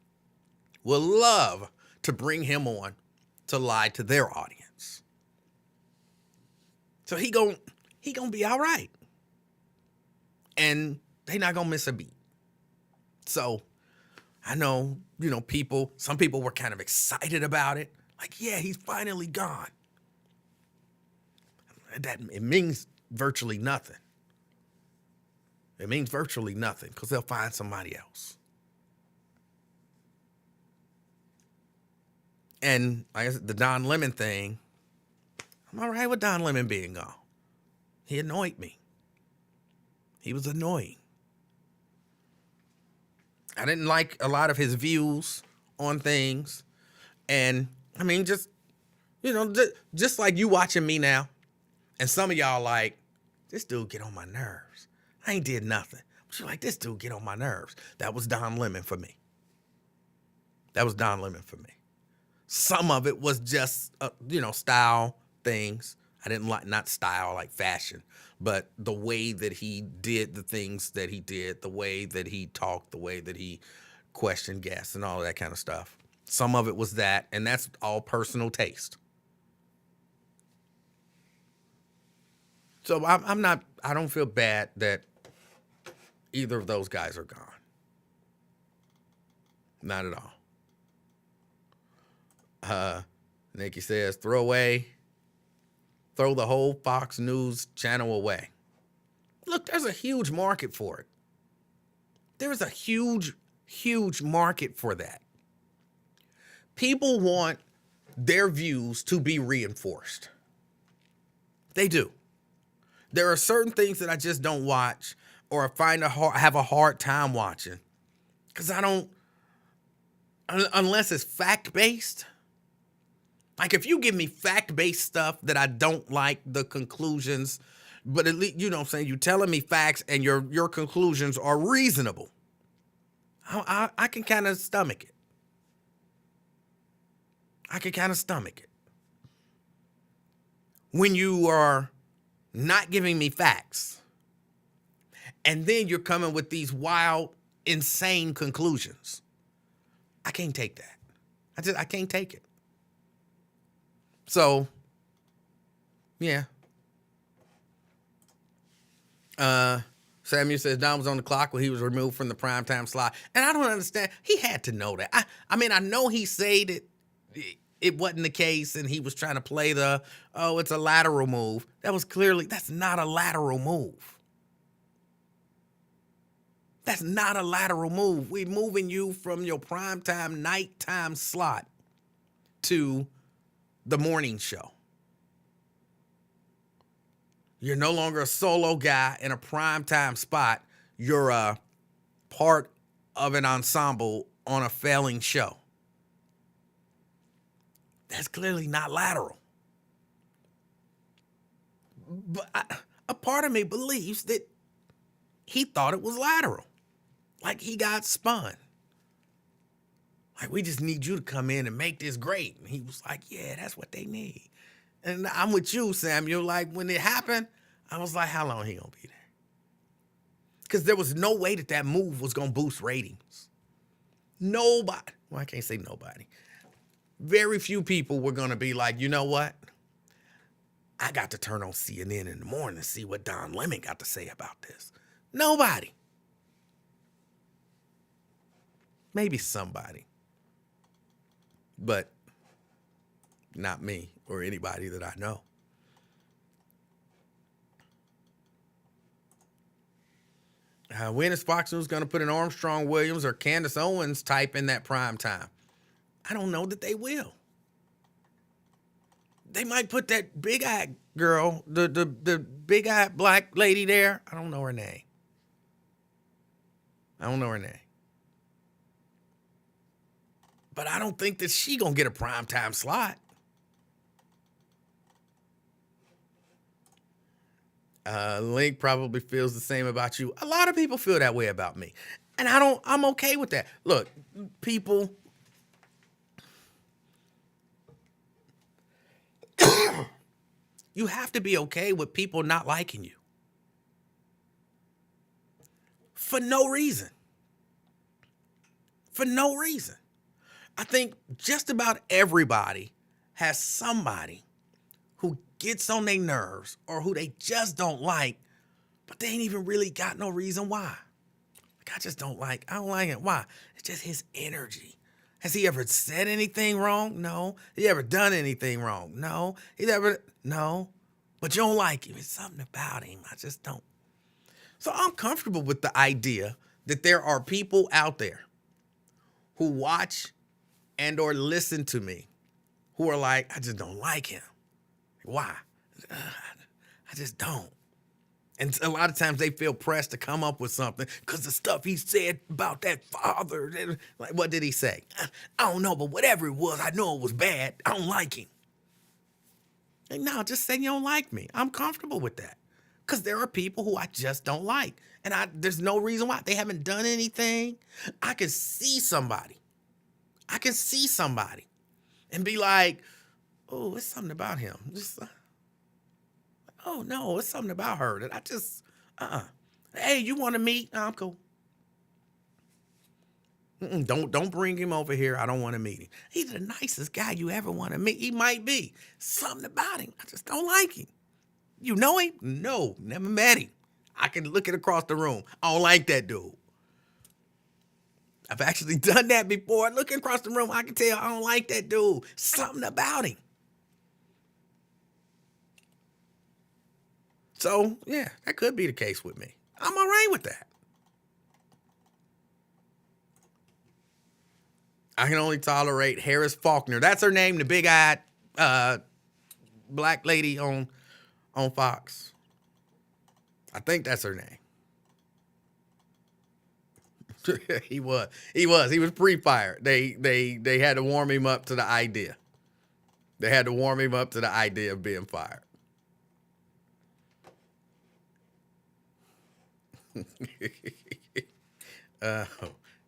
will love to bring him on to lie to their audience. So he gon' be all right. And they not gonna miss a beat. So I know, some people were kind of excited about it. Like, yeah, he's finally gone. It means virtually nothing. It means virtually nothing because they'll find somebody else. And like I said, the Don Lemon thing, I'm all right with Don Lemon being gone. He annoyed me. He was annoying. I didn't like a lot of his views on things. And I mean, just like you watching me now. And some of y'all like, this dude get on my nerves. I ain't did nothing. But you're like, this dude get on my nerves. That was Don Lemon for me. Some of it was just, style things. I didn't like, not style like fashion, but the way that he did the things that he did, the way that he talked, the way that he questioned guests and all that kind of stuff. Some of it was that, and that's all personal taste. So I don't feel bad that either of those guys are gone. Not at all. Nikki says, throw the whole Fox News channel away. Look, there's a huge market for it. There is a huge, huge market for that. People want their views to be reinforced. They do. There are certain things that I just don't watch or have a hard time watching because I don't, unless it's fact-based. Like if you give me fact-based stuff that I don't like the conclusions, but at least, you're telling me facts and your conclusions are reasonable. I can kind of stomach it. When you are not giving me facts and then you're coming with these wild, insane conclusions, I can't take that. I can't take it. So, yeah. Samuel says Don was on the clock when he was removed from the primetime slot. And I don't understand. He had to know that. I mean, I know he said it wasn't the case and he was trying to play it's a lateral move. That's not a lateral move. That's not a lateral move. We're moving you from your primetime nighttime slot to the morning show. You're no longer a solo guy in a primetime spot. You're a part of an ensemble on a failing show. That's clearly not lateral. But a part of me believes that he thought it was lateral. Like he got spun. Like, we just need you to come in and make this great. And he was like, yeah, that's what they need. And I'm with you, Samuel. Like, when it happened, I was like, how long he gonna be there? Because there was no way that move was gonna boost ratings. Nobody. Well, I can't say nobody. Very few people were gonna be like, you know what? I got to turn on CNN in the morning and see what Don Lemon got to say about this. Nobody. Maybe somebody. But not me or anybody that I know. When is Fox News going to put an Armstrong Williams or Candace Owens type in that prime time? I don't know that they will. They might put that big-eyed girl, the big-eyed black lady there. I don't know her name. But I don't think that she gonna get a primetime slot. Link probably feels the same about you. A lot of people feel that way about me. And I'm okay with that. Look, people, you have to be okay with people not liking you. For no reason. For no reason. I think just about everybody has somebody who gets on their nerves or who they just don't like, but they ain't even really got no reason why. Like, I don't like it. Why? It's just his energy. Has he ever said anything wrong? No. Has he ever done anything wrong? No. No. But you don't like him. It's something about him. I just don't. So I'm comfortable with the idea that there are people out there who watch and or listen to me who are like, I just don't like him. Why? I just don't. And a lot of times they feel pressed to come up with something because the stuff he said about that father. Like, what did he say? I don't know, but whatever it was, I know it was bad. I don't like him. Like, no, just say you don't like me. I'm comfortable with that. Because there are people who I just don't like. And there's no reason why. They haven't done anything. I can see somebody and be like, oh, it's something about him. Just, oh, no, it's something about her that I just, Hey, you want to meet? No, I'm cool. Don't bring him over here. I don't want to meet him. He's the nicest guy you ever want to meet. He might be. Something about him. I just don't like him. You know him? No, never met him. I can look it across the room. I don't like that dude. I've actually done that before. Looking across the room, I can tell I don't like that dude. Something about him. So, yeah, that could be the case with me. I'm all right with that. I can only tolerate Harris Faulkner. That's her name, the big-eyed black lady on Fox. I think that's her name. He was pre-fired. They had to warm him up to the idea. They had to warm him up to the idea of being fired.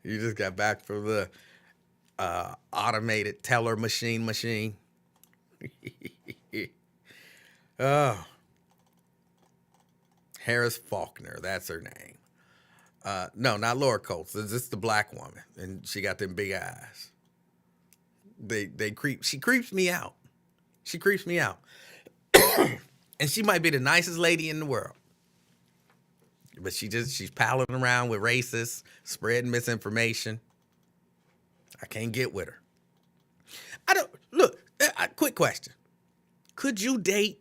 You just got back from the automated teller machine. Oh, Harris Faulkner, that's her name. No, not Laura Coates. This is the black woman, and she got them big eyes. She creeps me out. And she might be the nicest lady in the world. But she's palling around with racists, spreading misinformation. I can't get with her. Quick question. Could you date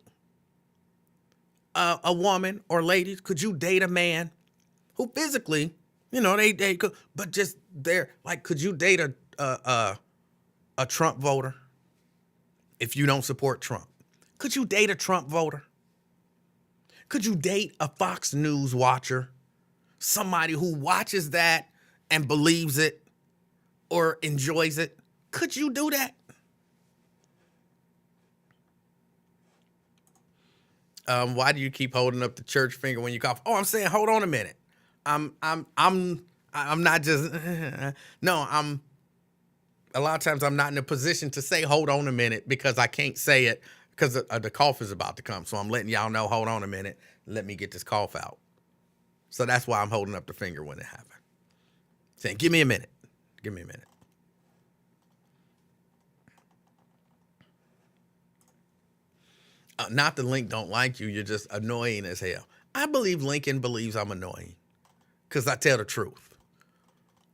a woman or ladies? Could you date a man who physically You know, they could, but just they're like, could you date a Trump voter if you don't support Trump? Could you date a Trump voter? Could you date a Fox News watcher? Somebody who watches that and believes it or enjoys it? Could you do that? Why do you keep holding up the church finger when you cough? Oh, I'm saying, hold on a minute. I'm not just no. A lot of times I'm not in a position to say hold on a minute because I can't say it because the cough is about to come. So I'm letting y'all know, hold on a minute. Let me get this cough out. So that's why I'm holding up the finger when it happened. Saying, give me a minute. Give me a minute. Not that Link don't like you. You're just annoying as hell. I believe Lincoln believes I'm annoying because I tell the truth.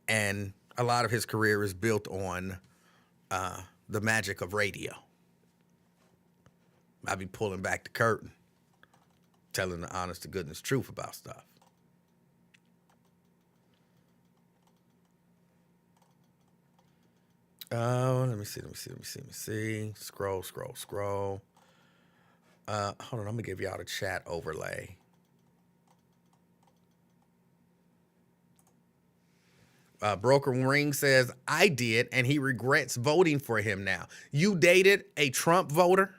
And a lot of his career is built on the magic of radio. I be pulling back the curtain, telling the honest to goodness truth about stuff. Let me see. Scroll. Hold on, I'm gonna give y'all the chat overlay. Broker Ring says, I did, and he regrets voting for him now. You dated a Trump voter?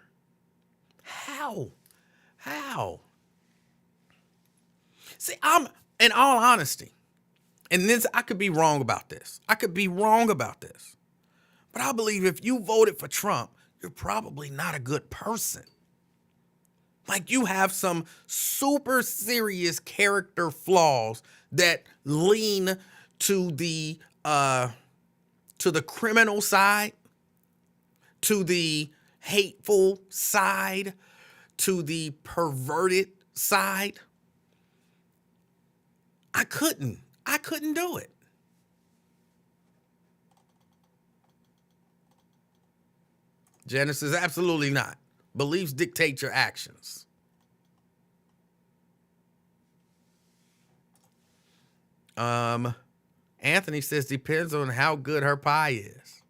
How? See, I'm, in all honesty, and this, I could be wrong about this. But I believe if you voted for Trump, you're probably not a good person. Like, you have some super serious character flaws that lean to the criminal side, to the hateful side, to the perverted side. I couldn't do it. Genesis, absolutely not. Beliefs dictate your actions. Anthony says, depends on how good her pie is.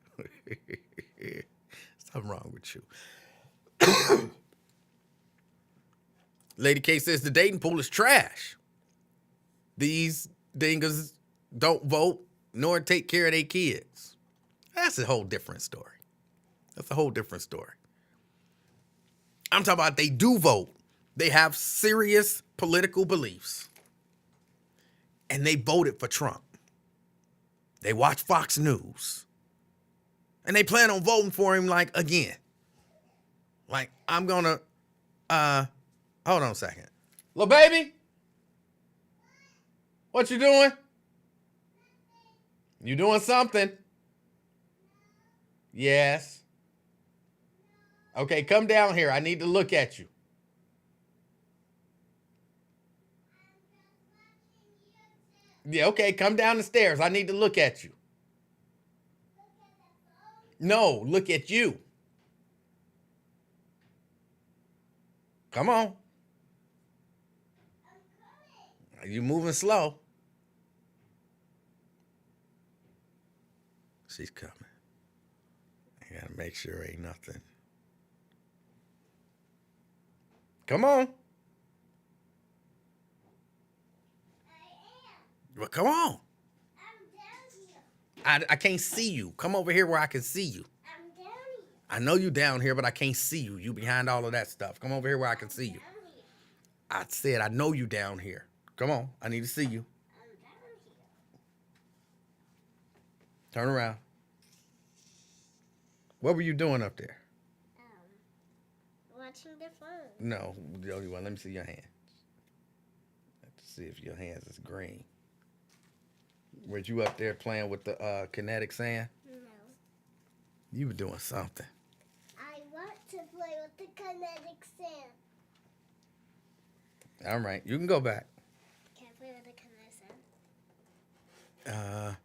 Something wrong with you. Lady K says, the dating pool is trash. These dingas don't vote nor take care of their kids. That's a whole different story. I'm talking about they do vote. They have serious political beliefs. And they voted for Trump. They watch Fox News. And they plan on voting for him, like, again. Like, I'm gonna, hold on a second. Little baby? What you doing? You doing something? Yes. Okay, come down here. I need to look at you. Yeah, okay, come down the stairs. I need to look at you. No, look at you. Come on. You moving slow. She's coming. I gotta make sure ain't nothing. Come on. Well, come on. I'm down here. I can't see you. Come over here where I can see you. I'm down here. I know you down here, but I can't see you. You behind all of that stuff. Come over here where I can see you. Down here. I said I know you down here. Come on. I need to see you. I'm down here. Turn around. What were you doing up there? Watching the phone. No, the only one. Let me see your hands. Let's see if your hands is green. Were you up there playing with the kinetic sand? No. You were doing something. I want to play with the kinetic sand. All right, you can go back. Can I play with the kinetic sand?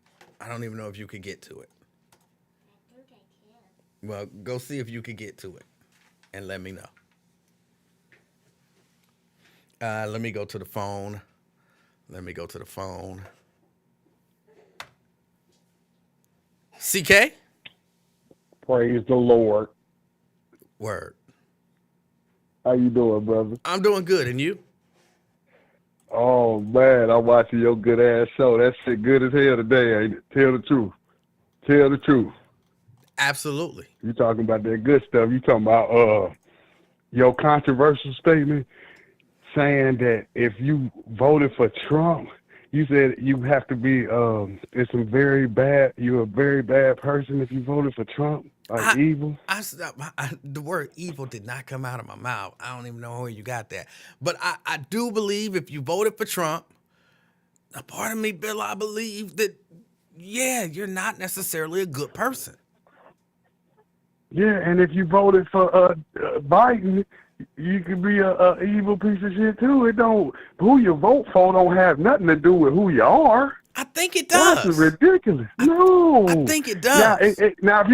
I don't even know if you could get to it. I think I can. Well, go see if you could get to it, and let me know. Let me go to the phone. CK? Praise the Lord. Word. How you doing, brother? I'm doing good, and you? Oh man, I'm watching your good ass show. That shit good as hell today, ain't it? Tell the truth. Tell the truth. Absolutely. You talking about that good stuff. You talking about your controversial statement saying that if you voted for Trump, you said you have to be it's some very bad. You're a very bad person if you voted for Trump, like evil. The word evil did not come out of my mouth. I don't even know where you got that. But I do believe if you voted for Trump, a part of me, Bill, I believe that, yeah, you're not necessarily a good person. Yeah, and if you voted for Biden, you could be a evil piece of shit too. It don't who you vote for don't have nothing to do with who you are. I think it does. That's ridiculous. No, I think it does. Now, if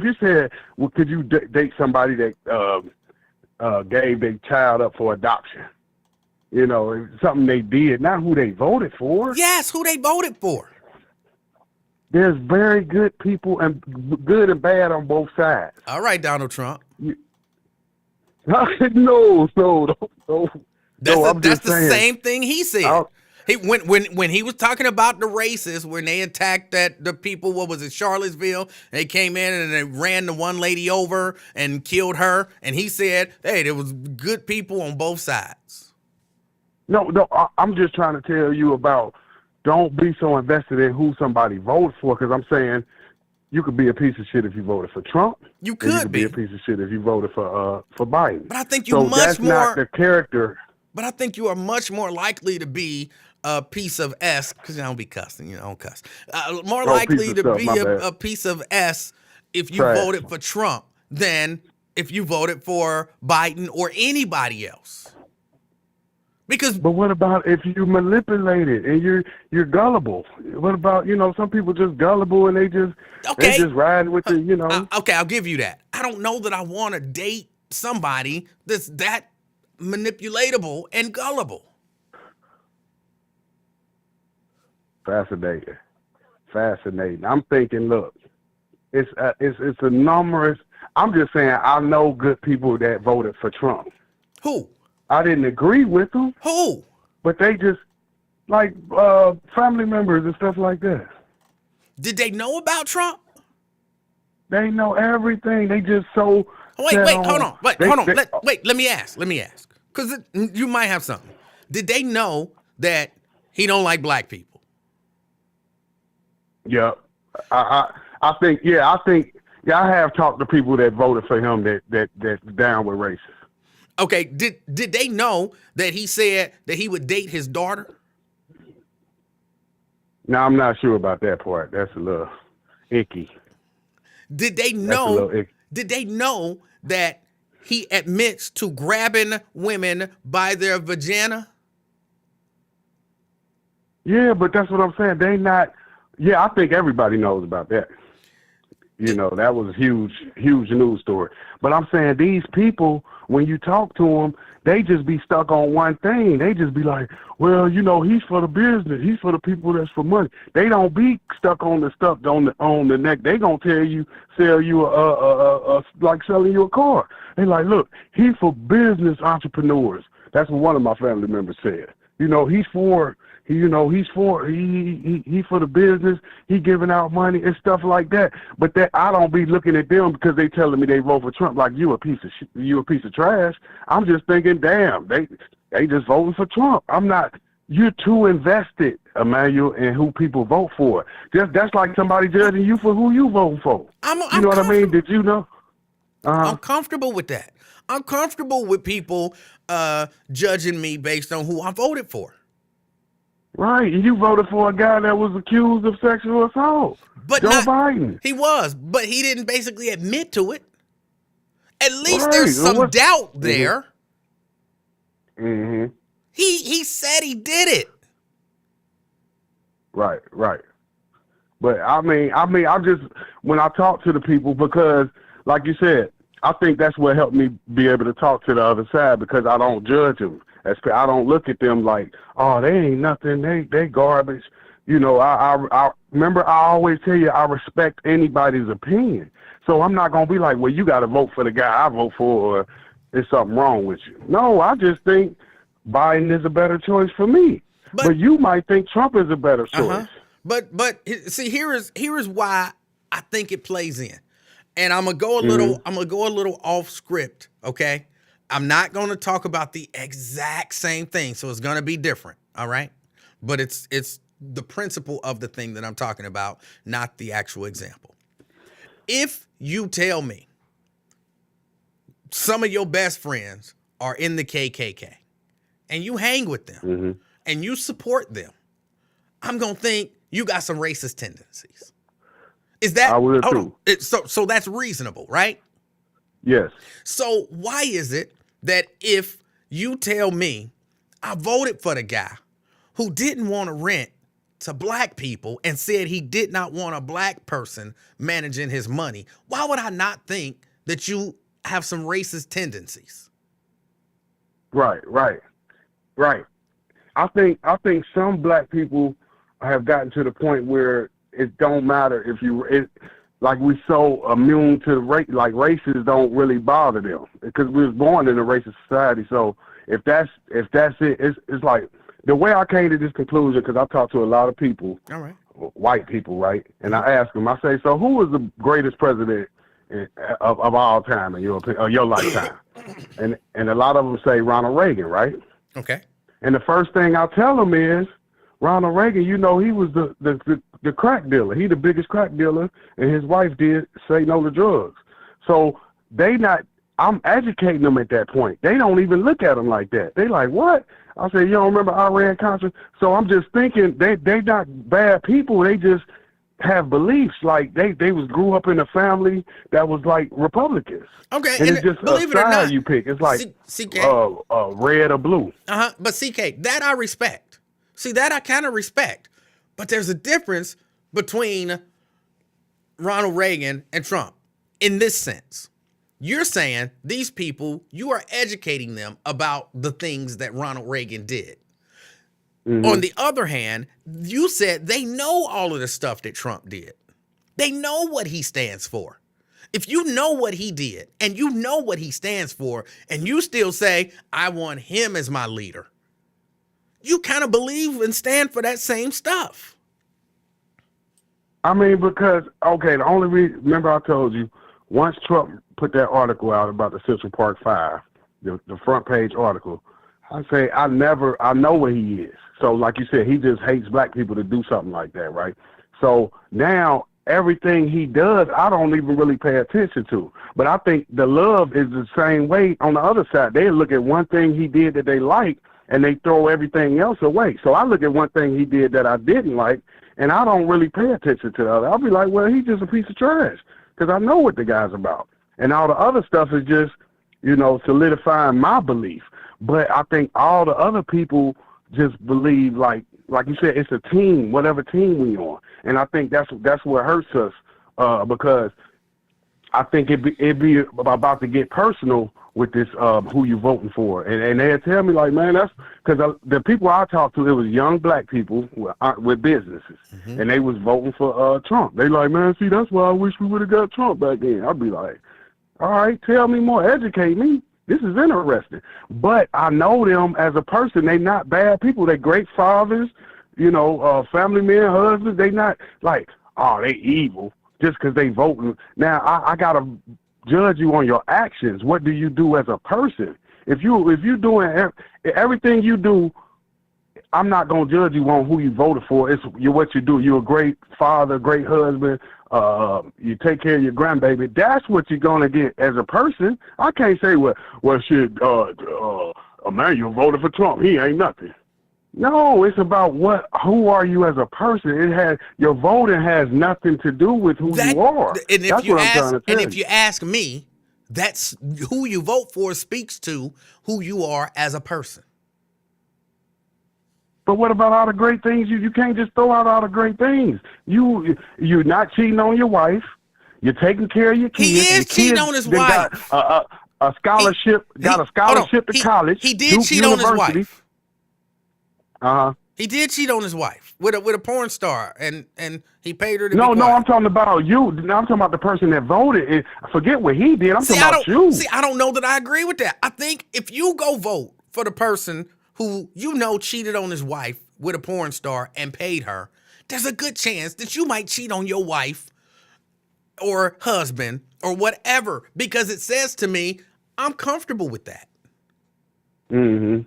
you said, well, could you date somebody that gave their child up for adoption? You know, something they did, not who they voted for. Yes, who they voted for. There's very good people and good and bad on both sides. All right, Donald Trump. No. That's the same thing he said. When he was talking about the racists, when they attacked the people, what was it, Charlottesville? They came in and they ran the one lady over and killed her. And he said, hey, there was good people on both sides. No, I'm just trying to tell you about don't be so invested in who somebody votes for, because I'm saying you could be a piece of shit if you voted for Trump. You could be a piece of shit if you voted for Biden. But I think that's not the character. But I think you are much more likely to be a piece of S, because I don't be cussing, I don't cuss. More likely to be a piece of S if you voted for Trump than if you voted for Biden or anybody else. But what about if you manipulate it and you're gullible? What about, some people just gullible and they just ride with the, Okay, I'll give you that. I don't know that I want to date somebody that's that manipulatable and gullible. Fascinating. I'm thinking, look, it's a numerous. I'm just saying, I know good people that voted for Trump. Who? I didn't agree with them. Who? But they just, like, family members and stuff like that. Did they know about Trump? They know everything. They just so. Wait, hold on. Let me ask. Because you might have something. Did they know that he don't like black people? Yeah. I have talked to people that voted for him that's down with racism. Okay, did they know that he said that he would date his daughter? No, I'm not sure about that part. That's a little icky. Did they know? Did they know that he admits to grabbing women by their vagina? Yeah, but that's what I'm saying. They not. Yeah, I think everybody knows about that. That was a huge news story. But I'm saying these people, when you talk to them, they just be stuck on one thing. They just be like, well, he's for the business. He's for the people that's for money. They don't be stuck on the stuff on the neck. They gonna sell you like selling you a car. They like, look, he's for business entrepreneurs. That's what one of my family members said. He's for. He's for the business. He giving out money and stuff like that. But that I don't be looking at them because they telling me they vote for Trump like you a piece of trash. I'm just thinking, damn, they just voting for Trump. I'm not. You're too invested, Emanuel, in who people vote for. That's like somebody judging you for who you vote for. You know what I mean? Did you know? I'm comfortable with that. I'm comfortable with people judging me based on who I voted for. Right, and you voted for a guy that was accused of sexual assault. But Joe Biden. He was, but he didn't basically admit to it. At least there's some doubt there. Mm-hmm. He said he did it. Right. But I just when I talk to the people, because like you said, I think that's what helped me be able to talk to the other side, because I don't judge them. I don't look at them like, oh, they ain't nothing. They garbage. You know, I remember I always tell you I respect anybody's opinion. So I'm not gonna be like, well, you got to vote for the guy I vote for, or there's something wrong with you. No, I just think Biden is a better choice for me. But you might think Trump is a better choice. But see, here is why I think it plays in, and I'm gonna go a little off script. Okay, I'm not gonna talk about the exact same thing, so it's gonna be different. All right, but it's the principle of the thing that I'm talking about, not the actual example. If you tell me some of your best friends are in the KKK and you hang with them and you support them, I'm going to think you got some racist tendencies. Is that? I would too. So that's reasonable, right? Yes. So why is it that if you tell me I voted for the guy who didn't want to rent to black people and said he did not want a black person managing his money, why would I not think that you have some racist tendencies? Right. I think some black people have gotten to the point where it don't matter if like we so immune to like races don't really bother them because we was born in a racist society. So if that's it, it's like the way I came to this conclusion, because I talked to a lot of people, all right, white people, right? And I asked them, I say, so who was the greatest president of all time in your lifetime? and a lot of them say Ronald Reagan, right? Okay. And the first thing I tell them is Ronald Reagan, you know, he was the crack dealer. He the biggest crack dealer, and his wife did say no to drugs. So I'm educating them at that point. They don't even look at them like that. They like, what? I say, you don't remember Iran-Contra? So I'm just thinking they not bad people. They just have beliefs. Like they grew up in a family that was like Republicans. Okay. And it's just believe a it or side not, you pick. It's like CK. Red or blue. But CK, that I respect. See, that I kind of respect. But there's a difference between Ronald Reagan and Trump in this sense. You're saying these people, you are educating them about the things that Ronald Reagan did. On the other hand, you said they know all of the stuff that Trump did. They know what he stands for. If you know what he did and you know what he stands for and you still say, I want him as my leader, you kind of believe and stand for that same stuff. I mean, because, okay, the only reason, remember I told you, once Trump put that article out about the Central Park 5, the front page article, I say, I know what he is. So like you said, he just hates black people to do something like that, right? So now everything he does, I don't even really pay attention to. But I think the love is the same way on the other side. They look at one thing he did that they like, and they throw everything else away. So I look at one thing he did that I didn't like, and I don't really pay attention to the other. I'll be like, well, he's just a piece of trash, because I know what the guy's about. And all the other stuff is just, you know, solidifying my belief. But I think all the other people just believe, like you said, it's a team, whatever team we on. And I think that's what hurts us, because I think it be about to get personal with this, who you voting for. And they'll tell me, like, man, that's because the people I talked to, it was young black people with businesses, and they was voting for Trump. They like, man, see, that's why I wish we would have got Trump back then. I'd be like, all right, tell me more, educate me. This is interesting. But I know them as a person. They not bad people. They great fathers, you know, family men, husbands. They not like, oh, they evil just because they voting. Now, I got to judge you on your actions. What do you do as a person? If you doing everything you do, I'm not going to judge you on who you voted for. It's what you do. You're a great father, great husband. You take care of your grandbaby. That's what you're going to get as a person. I can't say, well, shit, Emanuel voted for Trump. He ain't nothing. No, it's about who are you as a person. Your voting has nothing to do with who you are. And that's what I'm trying to tell you. And if you ask me, that's who you vote for speaks to who you are as a person. But what about all the great things? You can't just throw out all the great things. You're not cheating on your wife. You're taking care of your kids. He is cheating on his wife. Got a scholarship. Got a scholarship to college. He did Duke cheat on his University. wife. He did cheat on his wife. with a porn star, and he paid her to be No, quiet. I'm talking about you. Now I'm talking about the person that voted. And forget what he did. I'm See, talking about you. See, I don't know that I agree with that. I think if you go vote for the person who you know cheated on his wife with a porn star and paid her, there's a good chance that you might cheat on your wife or husband or whatever, because it says to me, I'm comfortable with that. Mm-hmm.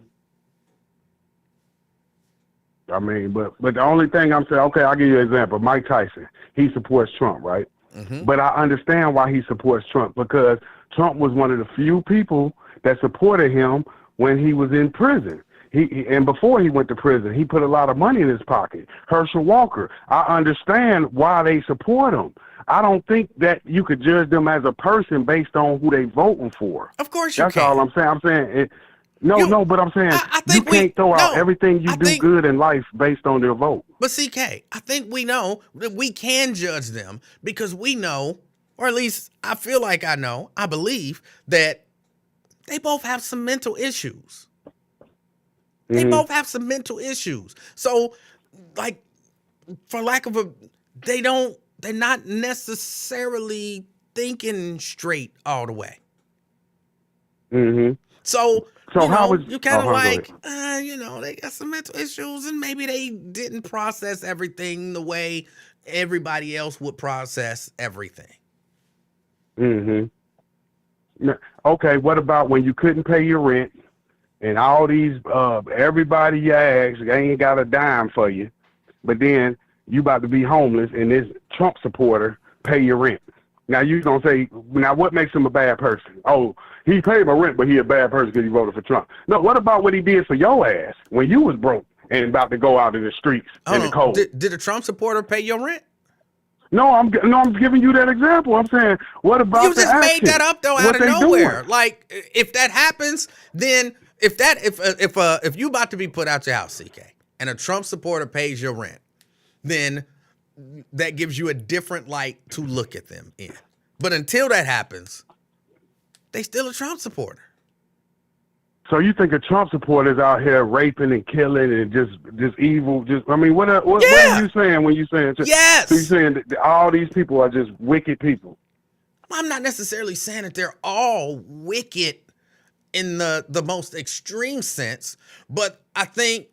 I mean, but the only thing I'm saying, okay, I'll give you an example. Mike Tyson, he supports Trump, right? Mm-hmm. But I understand why he supports Trump, because Trump was one of the few people that supported him when he was in prison. And before he went to prison, he put a lot of money in his pocket. Herschel Walker, I understand why they support him. I don't think that you could judge them as a person based on who they voting for. Of course you That's can. all I'm saying. I'm saying but I'm saying I you think can't throw out everything you do good in life based on their vote. But CK, I think we know that we can judge them because we know, or at least I feel like I believe that they both have some mental issues. They both have some mental issues. So, like, for lack of they're not necessarily thinking straight all the way. Mm-hmm. So you kind of like, they got some mental issues, and maybe they didn't process everything the way everybody else would process everything. Mm-hmm. Okay, what about when you couldn't pay your rent and all these, everybody you ask, they ain't got a dime for you, but then you about to be homeless and this Trump supporter pay your rent. Now you gonna say, now what makes him a bad person? Oh, he paid my rent, but he a bad person because he voted for Trump. No, what about what he did for your ass when you was broke and about to go out in the streets in the cold? Did a Trump supporter pay your rent? No, I'm giving you that example. I'm saying, what about you just made that up though out of nowhere? Doing? Like, if that happens, then if you about to be put out your house, CK, and a Trump supporter pays your rent, then that gives you a different light to look at them in. But until that happens, they still a Trump supporter. So you think a Trump supporter is out here raping and killing and just evil? What are you saying when you saying? Yes. So you saying that all these people are just wicked people? I'm not necessarily saying that they're all wicked in the most extreme sense, but I think,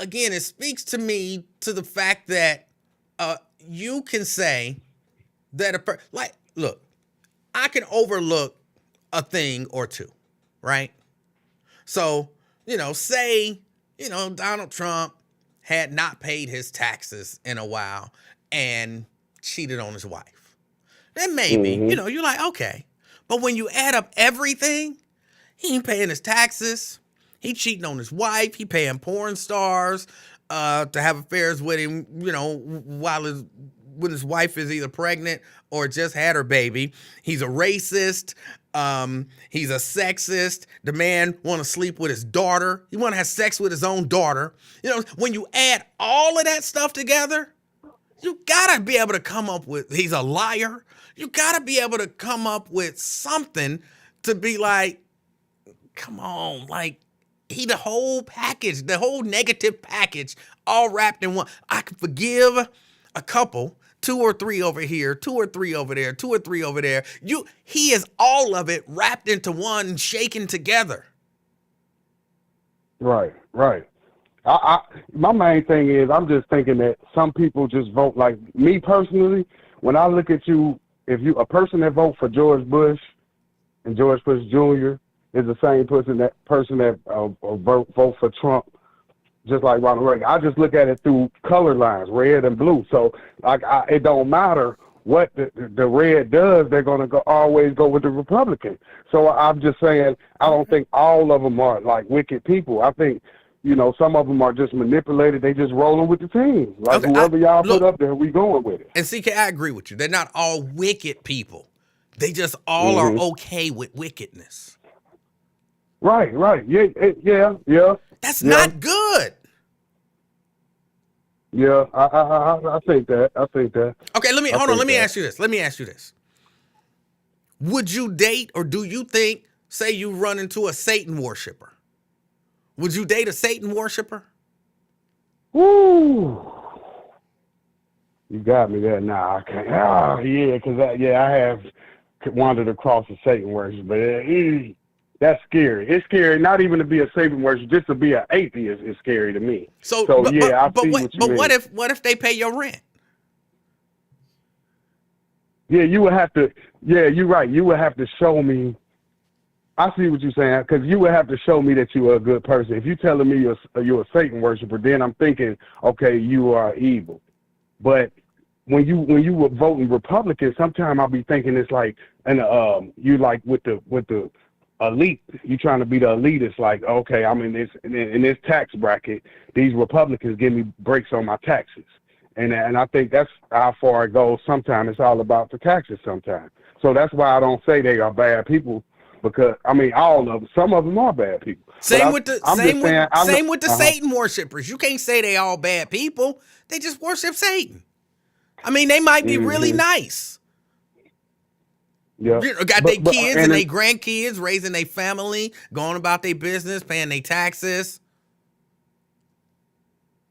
again, it speaks to me to the fact that you can say that look, I can overlook a thing or two, right? So, say, Donald Trump had not paid his taxes in a while and cheated on his wife. Then maybe, you're like, okay. But when you add up everything, he ain't paying his taxes. He cheating on his wife. He paying porn stars to have affairs with him, when his wife is either pregnant or just had her baby. He's a racist. He's a sexist. The man want to sleep with his daughter. He want to have sex with his own daughter. When you add all of that stuff together, you gotta be able to come up with, he's a liar. You gotta be able to come up with something to be like, come on, like, he the whole package, the whole negative package, all wrapped in one. I can forgive a couple, 2 or 3 over here, 2 or 3 over there, 2 or 3 over there. He is all of it wrapped into one, shaken together. Right. My main thing is, I'm just thinking that some people just vote. Like me personally, when I look at you, if you a person that vote for George Bush and George Bush Jr. is the same person that vote for Trump, just like Ronald Reagan. I just look at it through color lines, red and blue. So it don't matter what the red does, they're gonna always go with the Republican. So I'm just saying, I don't think all of them are like wicked people. I think, some of them are just manipulated. They just rolling with the team. Like, okay, whoever y'all put up there, we going with it. And CK, I agree with you. They're not all wicked people. They just all are okay with wickedness. Right. Yeah. That's not good. Yeah, I think that. Okay, let me ask you this. Would you date, or do you think, say you run into a Satan worshiper, would you date a Satan worshiper? Woo! You got me there now. I can't. Oh, yeah, because I have wandered across the Satan worship, but that's scary. It's scary not even to be a Satan worship, just to be an atheist is scary to me. So, Yeah, I see what you mean. What if they pay your rent? Yeah, you would have to. Yeah, you're right. You would have to show me. I see what you're saying, because you would have to show me that you are a good person. If you're telling me you're a Satan worshiper, then I'm thinking, okay, you are evil. But when you were voting Republican, sometimes I'll be thinking it's like, and you like with the elite, you trying to be the elitist. Like, okay, I'm in this tax bracket. These Republicans give me breaks on my taxes, and I think that's how far it goes. Sometimes it's all about the taxes. Sometimes, so that's why I don't say they are bad people. Because I mean, all of them. Some of them are bad people. Same with the Satan worshipers. You can't say they all bad people. They just worship Satan. I mean, they might be really nice. Yeah, got their kids and their grandkids, raising their family, going about their business, paying their taxes.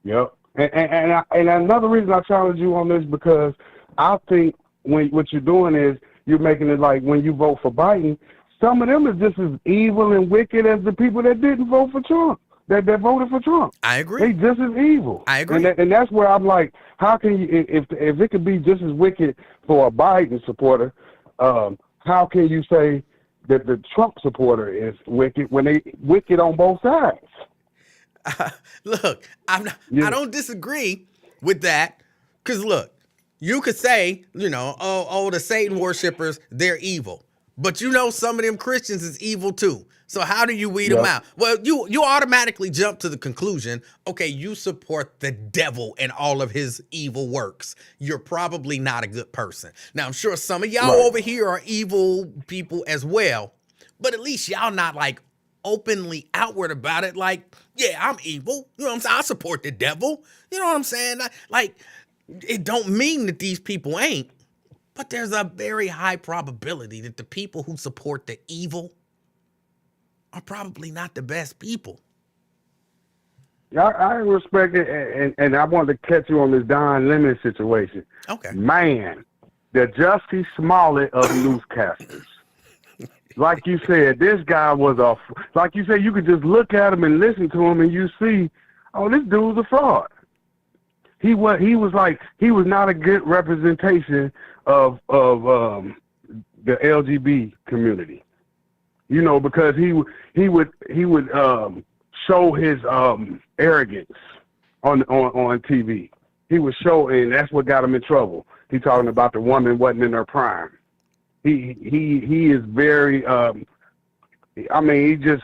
Yep. And another reason I challenge you on this, because I think what you're doing is you're making it like when you vote for Biden, some of them is just as evil and wicked as the people that didn't vote for Trump, that voted for Trump. I agree. They just as evil. I agree. And that's where I'm like, how can you, if it could be just as wicked for a Biden supporter, how can you say that the Trump supporter is wicked when they wicked on both sides? Look, I don't disagree with that, because look, you could say, the Satan worshipers, they're evil. But some of them Christians is evil too. So how do you weed them out? Well, you automatically jump to the conclusion, okay, you support the devil and all of his evil works. You're probably not a good person. Now, I'm sure some of y'all over here are evil people as well, but at least y'all not like openly outward about it. Like, yeah, I'm evil. You know what I'm saying? I support the devil. You know what I'm saying? Like, it don't mean that these people ain't. But there's a very high probability that the people who support the evil are probably not the best people. I respect it, and I wanted to catch you on this Don Lemon situation. Okay. Man, the Jussie Smollett of newscasters. Like you said, this guy was like you said, you could just look at him and listen to him and you see, oh, this dude's a fraud. He was not a good representation of the LGBT community, because he would show his arrogance on TV. He would show, and that's what got him in trouble. He talking about the woman wasn't in her prime. He is very he just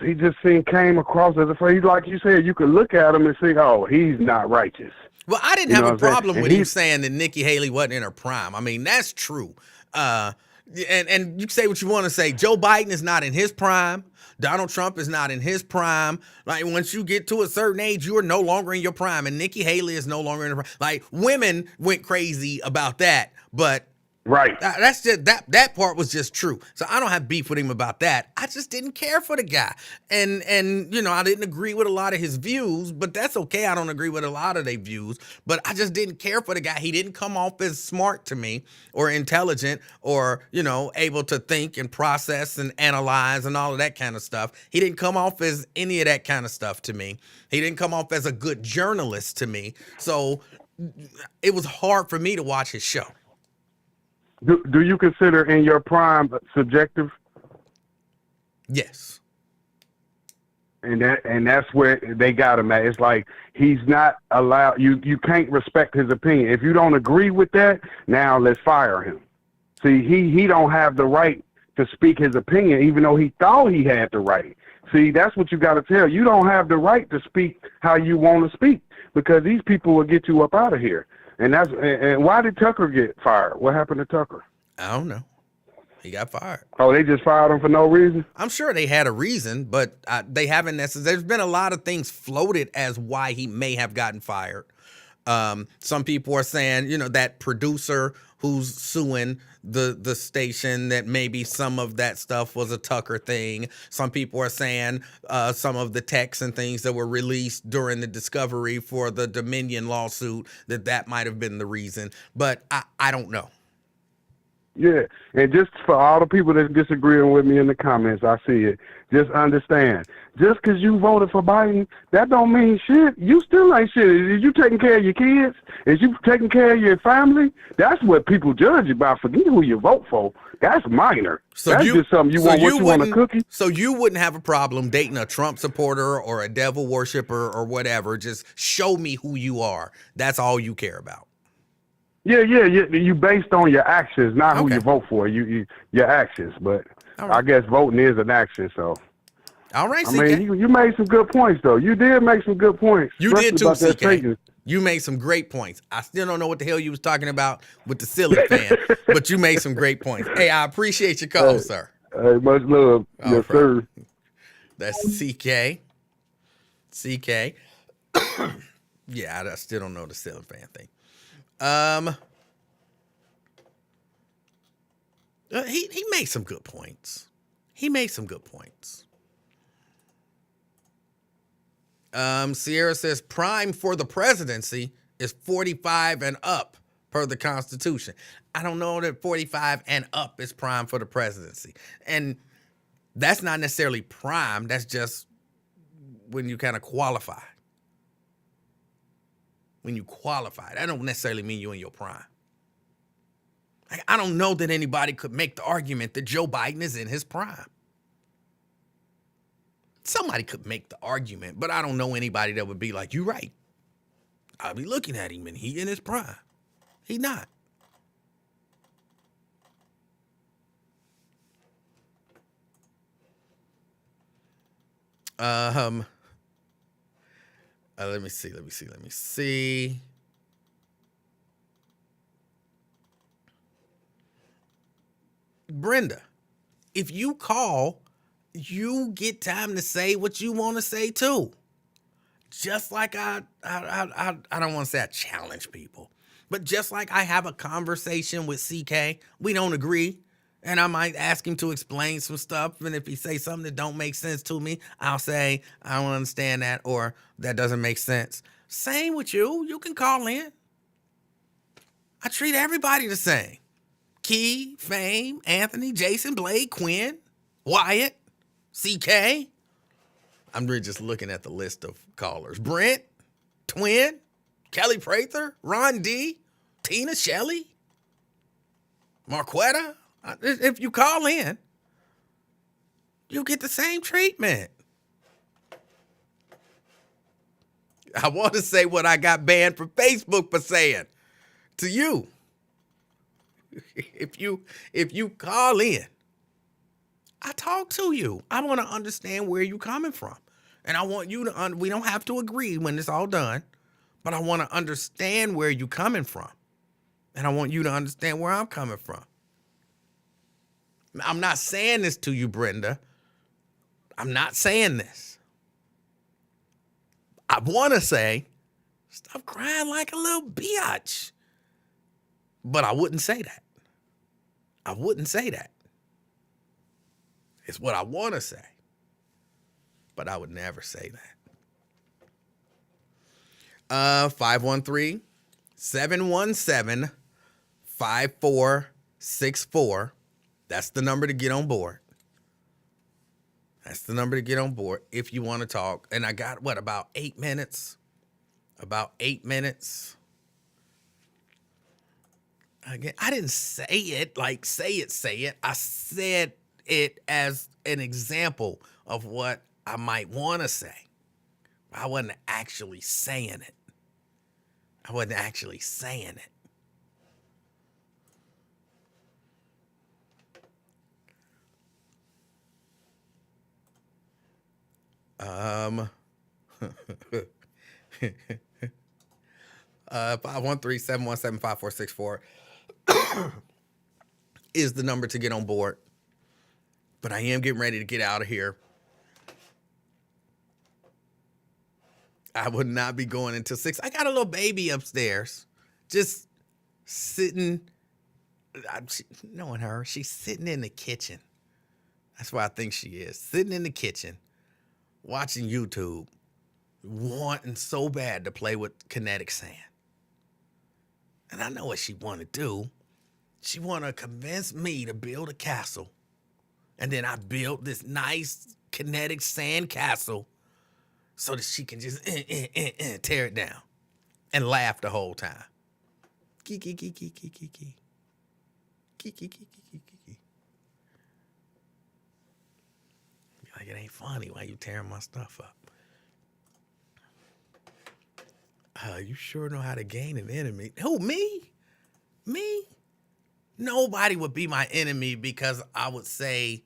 came across as a friend. Like you said, you could look at him and say, oh, he's not righteous. Well, I didn't have a problem with him saying that Nikki Haley wasn't in her prime. I mean, that's true. And you say what you want to say. Joe Biden is not in his prime. Donald Trump is not in his prime. Like, once you get to a certain age, you are no longer in your prime. And Nikki Haley is no longer in her prime. Like, women went crazy about that, but right. That's just that part was just true. So I don't have beef with him about that. I just didn't care for the guy. And I didn't agree with a lot of his views, but that's okay. I don't agree with a lot of their views, but I just didn't care for the guy. He didn't come off as smart to me or intelligent or, able to think and process and analyze and all of that kind of stuff. He didn't come off as any of that kind of stuff to me. He didn't come off as a good journalist to me. So it was hard for me to watch his show. Do you consider in your prime subjective? Yes. And that's where they got him at. It's like he's not allowed. You can't respect his opinion. If you don't agree with that, now let's fire him. See, he don't have the right to speak his opinion, even though he thought he had the right. See, that's what you got to tell. You don't have the right to speak how you want to speak, because these people will get you up out of here. And why did Tucker get fired? What happened to Tucker? I don't know. He got fired. Oh, they just fired him for no reason? I'm sure they had a reason, but they haven't necessarily. There's been a lot of things floated as why he may have gotten fired. Some people are saying, that producer who's suing the station, that maybe some of that stuff was a Tucker thing. Some people are saying some of the texts and things that were released during the discovery for the Dominion lawsuit, that might have been the reason. But I don't know. Yeah, and just for all the people that's disagreeing with me in the comments, I see it. Just understand, just because you voted for Biden, that don't mean shit. You still ain't shit. Is you taking care of your kids? Is you taking care of your family? That's what people judge you by. Forget who you vote for. That's minor. So that's just something you want. What you want, a cookie? So you wouldn't have a problem dating a Trump supporter or a devil worshiper or whatever. Just show me who you are. That's all you care about. Yeah. You based on your actions, not who you vote for. Your actions, but right. I guess voting is an action. So, all right, I mean, you made some good points, though. You did make some good points. You did too, CK. You made some great points. I still don't know what the hell you was talking about with the ceiling fan, but you made some great points. Hey, I appreciate your call, sir. Much love, yes, sir. That's CK. CK. Yeah, I still don't know the ceiling fan thing. He made some good points. Sierra says prime for the presidency is 45 and up per the Constitution. I don't know that 45 and up is prime for the presidency. And that's not necessarily prime. That's just when you kind of qualify. When you qualify, that don't necessarily mean you're in your prime. I don't know that anybody could make the argument that Joe Biden is in his prime. Somebody could make the argument, but I don't know anybody that would be like, you're right. I'll be looking at him and he in his prime. He not. Let me see. Brenda, if you call, you get time to say what you want to say too. Just like I don't want to say I challenge people, but just like I have a conversation with CK, we don't agree, and I might ask him to explain some stuff, and if he say something that don't make sense to me, I'll say, I don't understand that, or that doesn't make sense. Same with you. You can call in. I treat everybody the same. Key, Fame, Anthony, Jason, Blade, Quinn, Wyatt, CK. I'm really just looking at the list of callers. Brent, Twin, Kelly Prather, Ron D, Tina Shelley, Marquetta. If you call in, you get the same treatment. I want to say what I got banned from Facebook for saying to you. If you call in, I talk to you. I want to understand where you're coming from. And I want you to, we don't have to agree when it's all done, but I want to understand where you're coming from. And I want you to understand where I'm coming from. I'm not saying this to you, Brenda. I'm not saying this. I want to say, stop crying like a little biatch. But I wouldn't say that. I wouldn't say that. It's what I want to say. But I would never say that. 513-717-5464. That's the number to get on board. That's the number to get on board if you want to talk. And I got, about 8 minutes? About 8 minutes. Again, I didn't say it like say it. I said it as an example of what I might want to say. I wasn't actually saying it. Um 513-717-5464 is the number to get on board. But I am getting ready to get out of here. I would not be going until 6. I got a little baby upstairs, just sitting. Knowing her, she's sitting in the kitchen. That's where I think she is. Sitting in the kitchen, watching YouTube, wanting so bad to play with kinetic sand. And I know what she want to do. She want to convince me to build a castle. And then I built this nice kinetic sand castle so that she can just tear it down and laugh the whole time. Kiki, kiki, kiki, kiki. Kiki, kiki, kiki, kiki. Like, it ain't funny. Why you tearing my stuff up? You sure know how to gain an enemy. Who, me? Me? Nobody would be my enemy because I would say,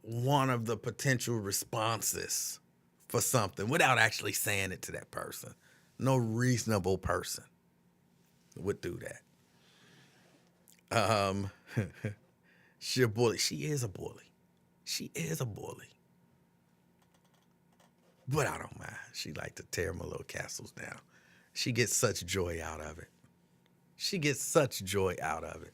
one of the potential responses for something without actually saying it to that person. No reasonable person would do that. She a bully. She is a bully. She is a bully. But I don't mind. She like to tear my little castles down. She gets such joy out of it. She gets such joy out of it.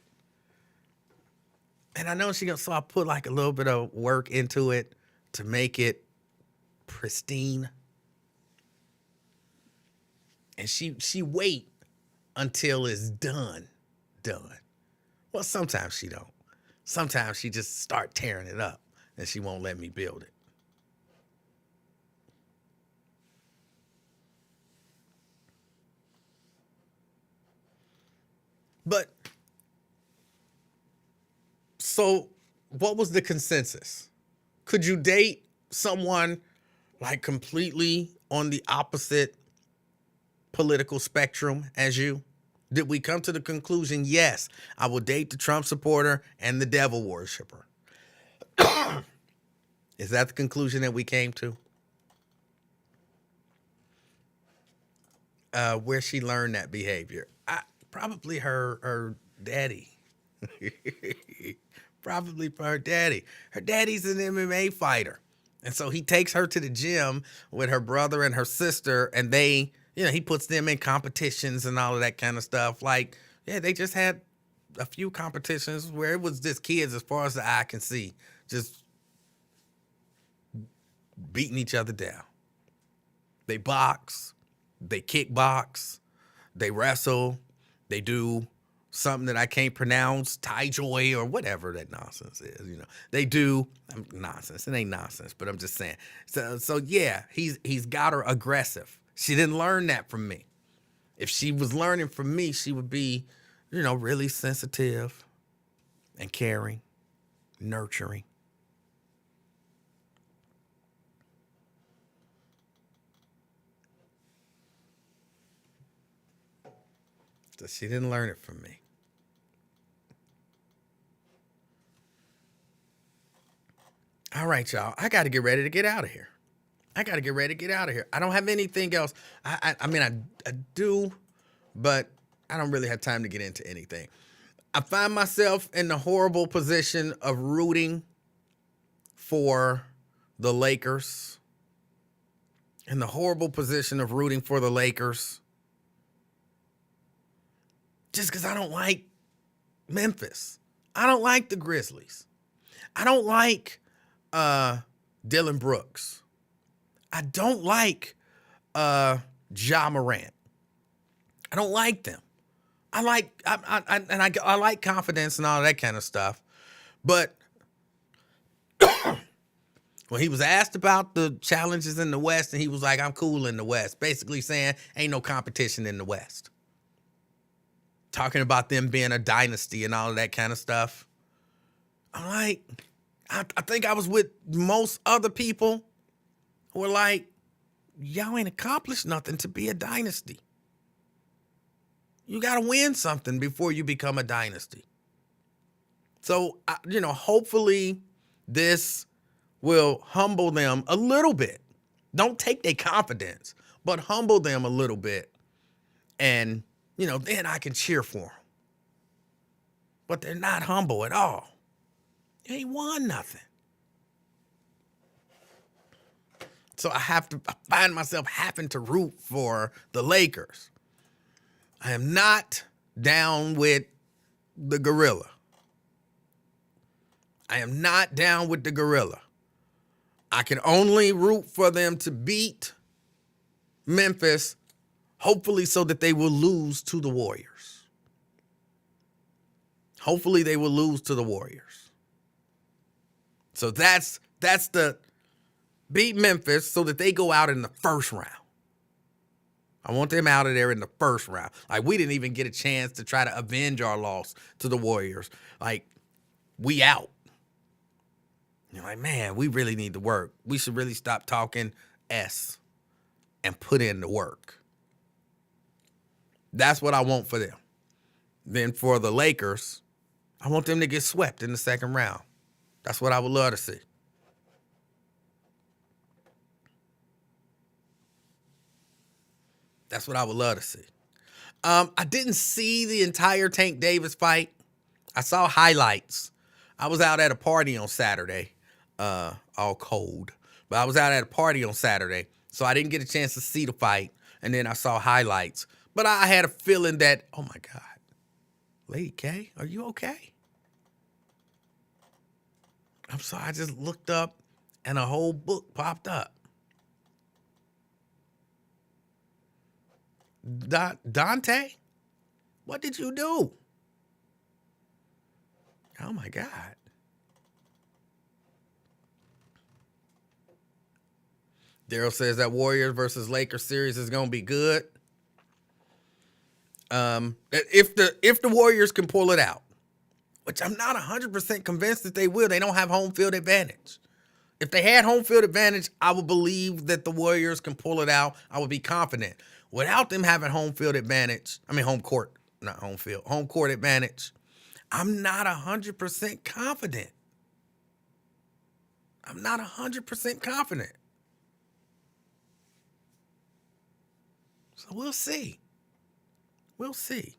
And I know so I put like a little bit of work into it to make it pristine. And she wait until it's done. Well, sometimes she don't. Sometimes she just start tearing it up and she won't let me build it. But, so what was the consensus? Could you date someone like completely on the opposite political spectrum as you? Did we come to the conclusion, yes, I will date the Trump supporter and the devil worshiper? Is that the conclusion that we came to? Where she learned that behavior? Probably her daddy. Probably for her daddy. Her daddy's an MMA fighter. And so he takes her to the gym with her brother and her sister, and they, he puts them in competitions and all of that kind of stuff. Like, yeah, they just had a few competitions where it was just kids as far as the eye can see, just beating each other down. They box, they kickbox, they wrestle, they do something that I can't pronounce, Tai Joy or whatever that nonsense is. They do nonsense. It ain't nonsense, but I'm just saying. So yeah, he's got her aggressive. She didn't learn that from me. If she was learning from me, she would be, really sensitive and caring, nurturing. So she didn't learn it from me. All right, y'all. I got to get ready to get out of here. I don't have anything else. I do, but I don't really have time to get into anything. I find myself in the horrible position of rooting for the Lakers. In the horrible position of rooting for the Lakers. Just because I don't like Memphis. I don't like the Grizzlies. I don't like Dylan Brooks. I don't like Ja Morant. I don't like them. I like confidence and all that kind of stuff. But when he was asked about the challenges in the West, and he was like, I'm cool in the West, basically saying ain't no competition in the West. Talking about them being a dynasty and all of that kind of stuff. I'm like, I think I was with most other people who were like, y'all ain't accomplished nothing to be a dynasty. You got to win something before you become a dynasty. So, hopefully this will humble them a little bit. Don't take their confidence, but humble them a little bit. And, then I can cheer for them. But they're not humble at all. They ain't won nothing. So I find myself having to root for the Lakers. I am not down with the gorilla. I am not down with the gorilla. I can only root for them to beat Memphis, hopefully so that they will lose to the Warriors. Hopefully they will lose to the Warriors. So that's the beat Memphis so that they go out in the first round. I want them out of there in the first round. Like, we didn't even get a chance to try to avenge our loss to the Warriors. Like, we out. You're like, man, we really need to work. We should really stop talking S and put in the work. That's what I want for them. Then for the Lakers, I want them to get swept in the second round. That's what I would love to see. That's what I would love to see. I didn't see the entire Tank Davis fight. I saw highlights. I was out at a party on Saturday, all cold. But I was out at a party on Saturday, so I didn't get a chance to see the fight. And then I saw highlights. But I had a feeling that, oh my God, Lady K, are you okay? I'm sorry, I just looked up and a whole book popped up. Dante, what did you do? Oh my God. Daryl says that Warriors versus Lakers series is gonna be good. If the Warriors can pull it out, which I'm not 100% convinced that they will. They don't have home field advantage. If they had home field advantage, I would believe that the Warriors can pull it out. I would be confident. Without them having home court advantage, I'm not 100% confident. I'm not 100% confident. So we'll see. We'll see.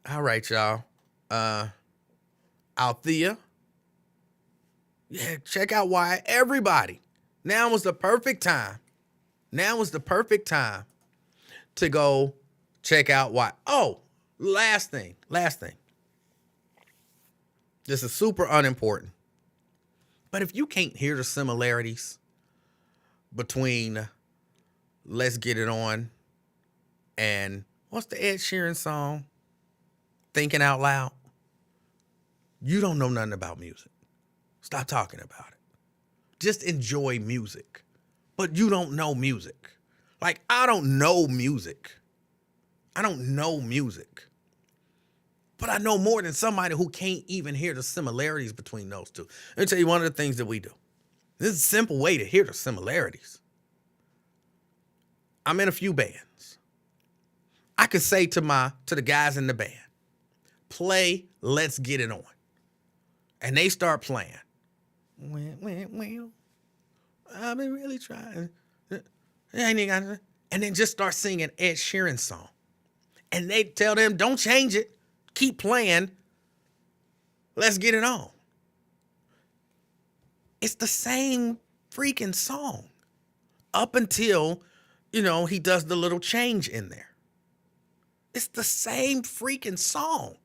All right, y'all. Althea. Yeah, check out why everybody. Now was the perfect time. Now was the perfect time to go check out why. Oh, last thing. This is super unimportant. But if you can't hear the similarities between Let's Get It On and what's the Ed Sheeran song? Thinking Out Loud. You don't know nothing about music. Stop talking about it. Just enjoy music. But you don't know music. Like, I don't know music. But I know more than somebody who can't even hear the similarities between those two. Let me tell you one of the things that we do. This is a simple way to hear the similarities. I'm in a few bands. I could say to the guys in the band, play Let's Get It On. And they start playing. Well, I've been really trying. And then just start singing Ed Sheeran's song. And they tell them, don't change it. Keep playing. Let's Get It On. It's the same freaking song. Up until, he does the little change in there. It's the same freaking song.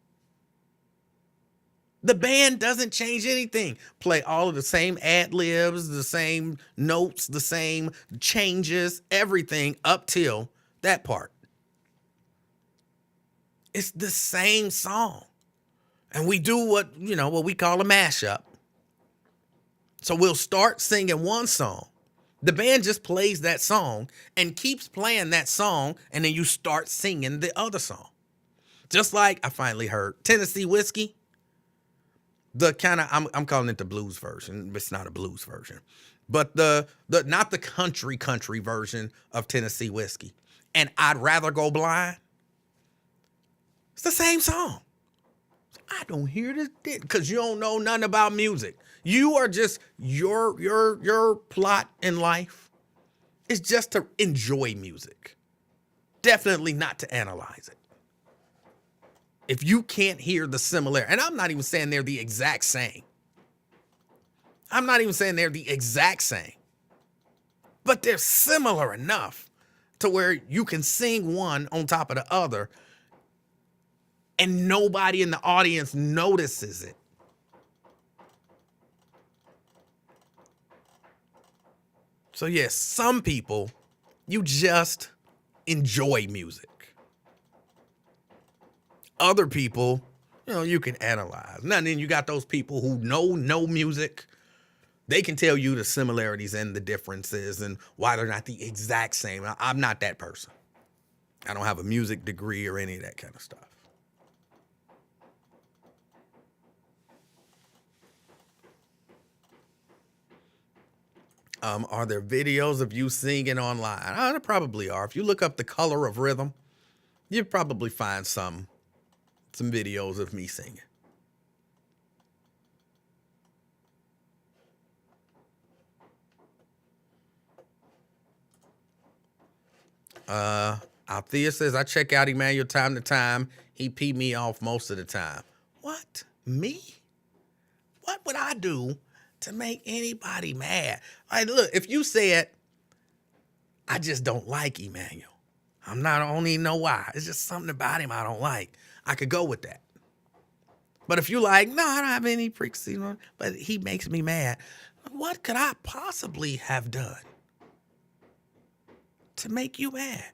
The band doesn't change anything. Play all of the same ad-libs, the same notes, the same changes, everything up till that part. It's the same song. And we do what we call a mashup. So we'll start singing one song. The band just plays that song and keeps playing that song, and then you start singing the other song. Just like I finally heard Tennessee Whiskey. The kind of, I'm calling it the blues version. It's not a blues version. But the not the country version of Tennessee Whiskey. And I'd Rather Go Blind. It's the same song. I don't hear this because you don't know nothing about music. You are just, your plot in life is just to enjoy music. Definitely not to analyze it. If you can't hear the similarity, and I'm not even saying they're the exact same. I'm not even saying they're the exact same. But they're similar enough to where you can sing one on top of the other and nobody in the audience notices it. So yes, some people, you just enjoy music. Other people, you can analyze. Now then you got those people who know music. They can tell you the similarities and the differences and why they're not the exact same. I'm not that person. I don't have a music degree or any of that kind of stuff. Are there videos of you singing online? There probably are. If you look up The Color of Rhythm, you'll probably find some videos of me singing. Althea says, I check out Emanuel time to time. He pee me off most of the time. What? Me? What would I do to make anybody mad? Like, look, if you said, I just don't like Emanuel. I don't even know why. It's just something about him I don't like. I could go with that. But if you like, no, I don't have any freaks, but he makes me mad. What could I possibly have done to make you mad?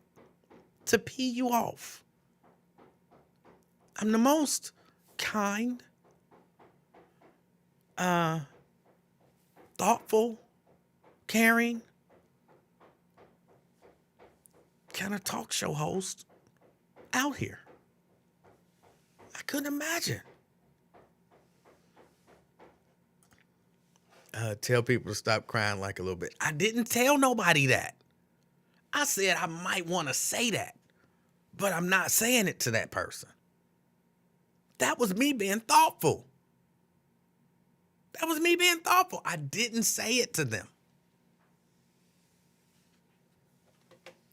To pee you off? I'm the most kind, thoughtful, caring kind of talk show host out here. I couldn't imagine. Tell people to stop crying like a little bit. I didn't tell nobody that. I said I might want to say that, but I'm not saying it to that person. That was me being thoughtful. That was me being thoughtful. I didn't say it to them.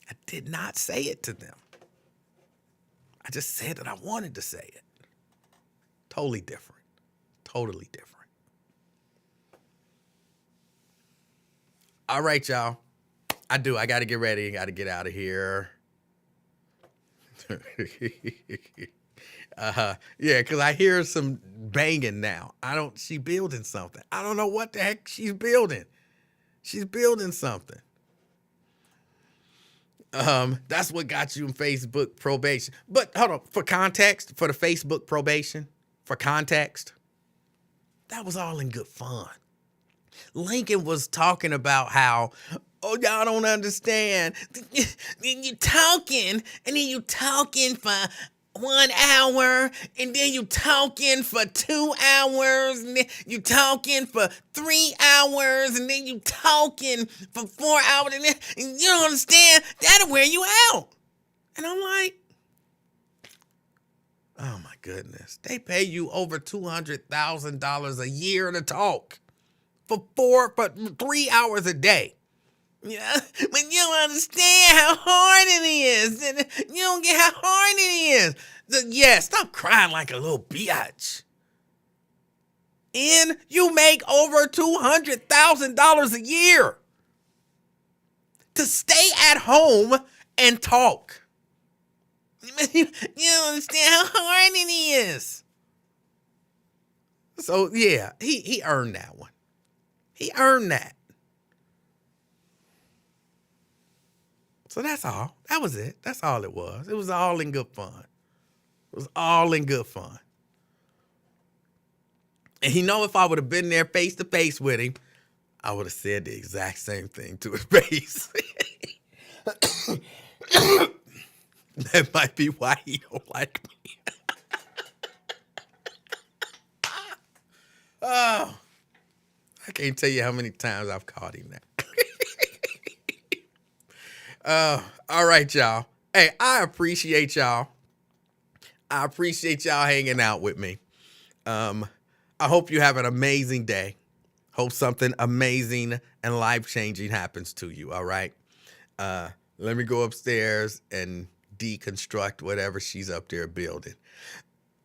I did not say it to them. I just said that I wanted to say it. Totally different. Totally different. All right, y'all. I got to get ready. I got to get out of here. Yeah, because I hear some banging now. She building something. I don't know what the heck she's building. She's building something. That's what got you in Facebook probation. But hold on, for context, for the Facebook probation, for context, that was all in good fun. Lincoln was talking about how, y'all don't understand. Then you talking, and then you talking for 1 hour, and then you talking for 2 hours, and then you talking for 3 hours, and then you talking for 4 hours, and then you don't understand. That'll wear you out. And I'm like, oh my goodness. They pay you over $200,000 a year to talk for 3 hours a day. Yeah, but you don't understand how hard it is. And you don't get how hard it is. So, yeah, stop crying like a little biatch. And you make over $200,000 a year to stay at home and talk. You don't understand how hard it is. So, yeah, he earned that one. He earned that. So that's all. That was it. That's all it was. It was all in good fun. It was all in good fun. And if I would have been there face to face with him, I would have said the exact same thing to his face. That might be why he don't like me. Oh, I can't tell you how many times I've caught him now. All right, y'all. Hey, I appreciate y'all. I appreciate y'all hanging out with me. I hope you have an amazing day. Hope something amazing and life-changing happens to you, all right? Let me go upstairs and deconstruct whatever she's up there building.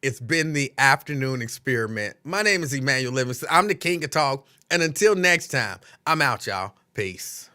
It's been the afternoon experiment. My name is Emanuel Livingston. I'm the king of talk. And until next time, I'm out, y'all. Peace.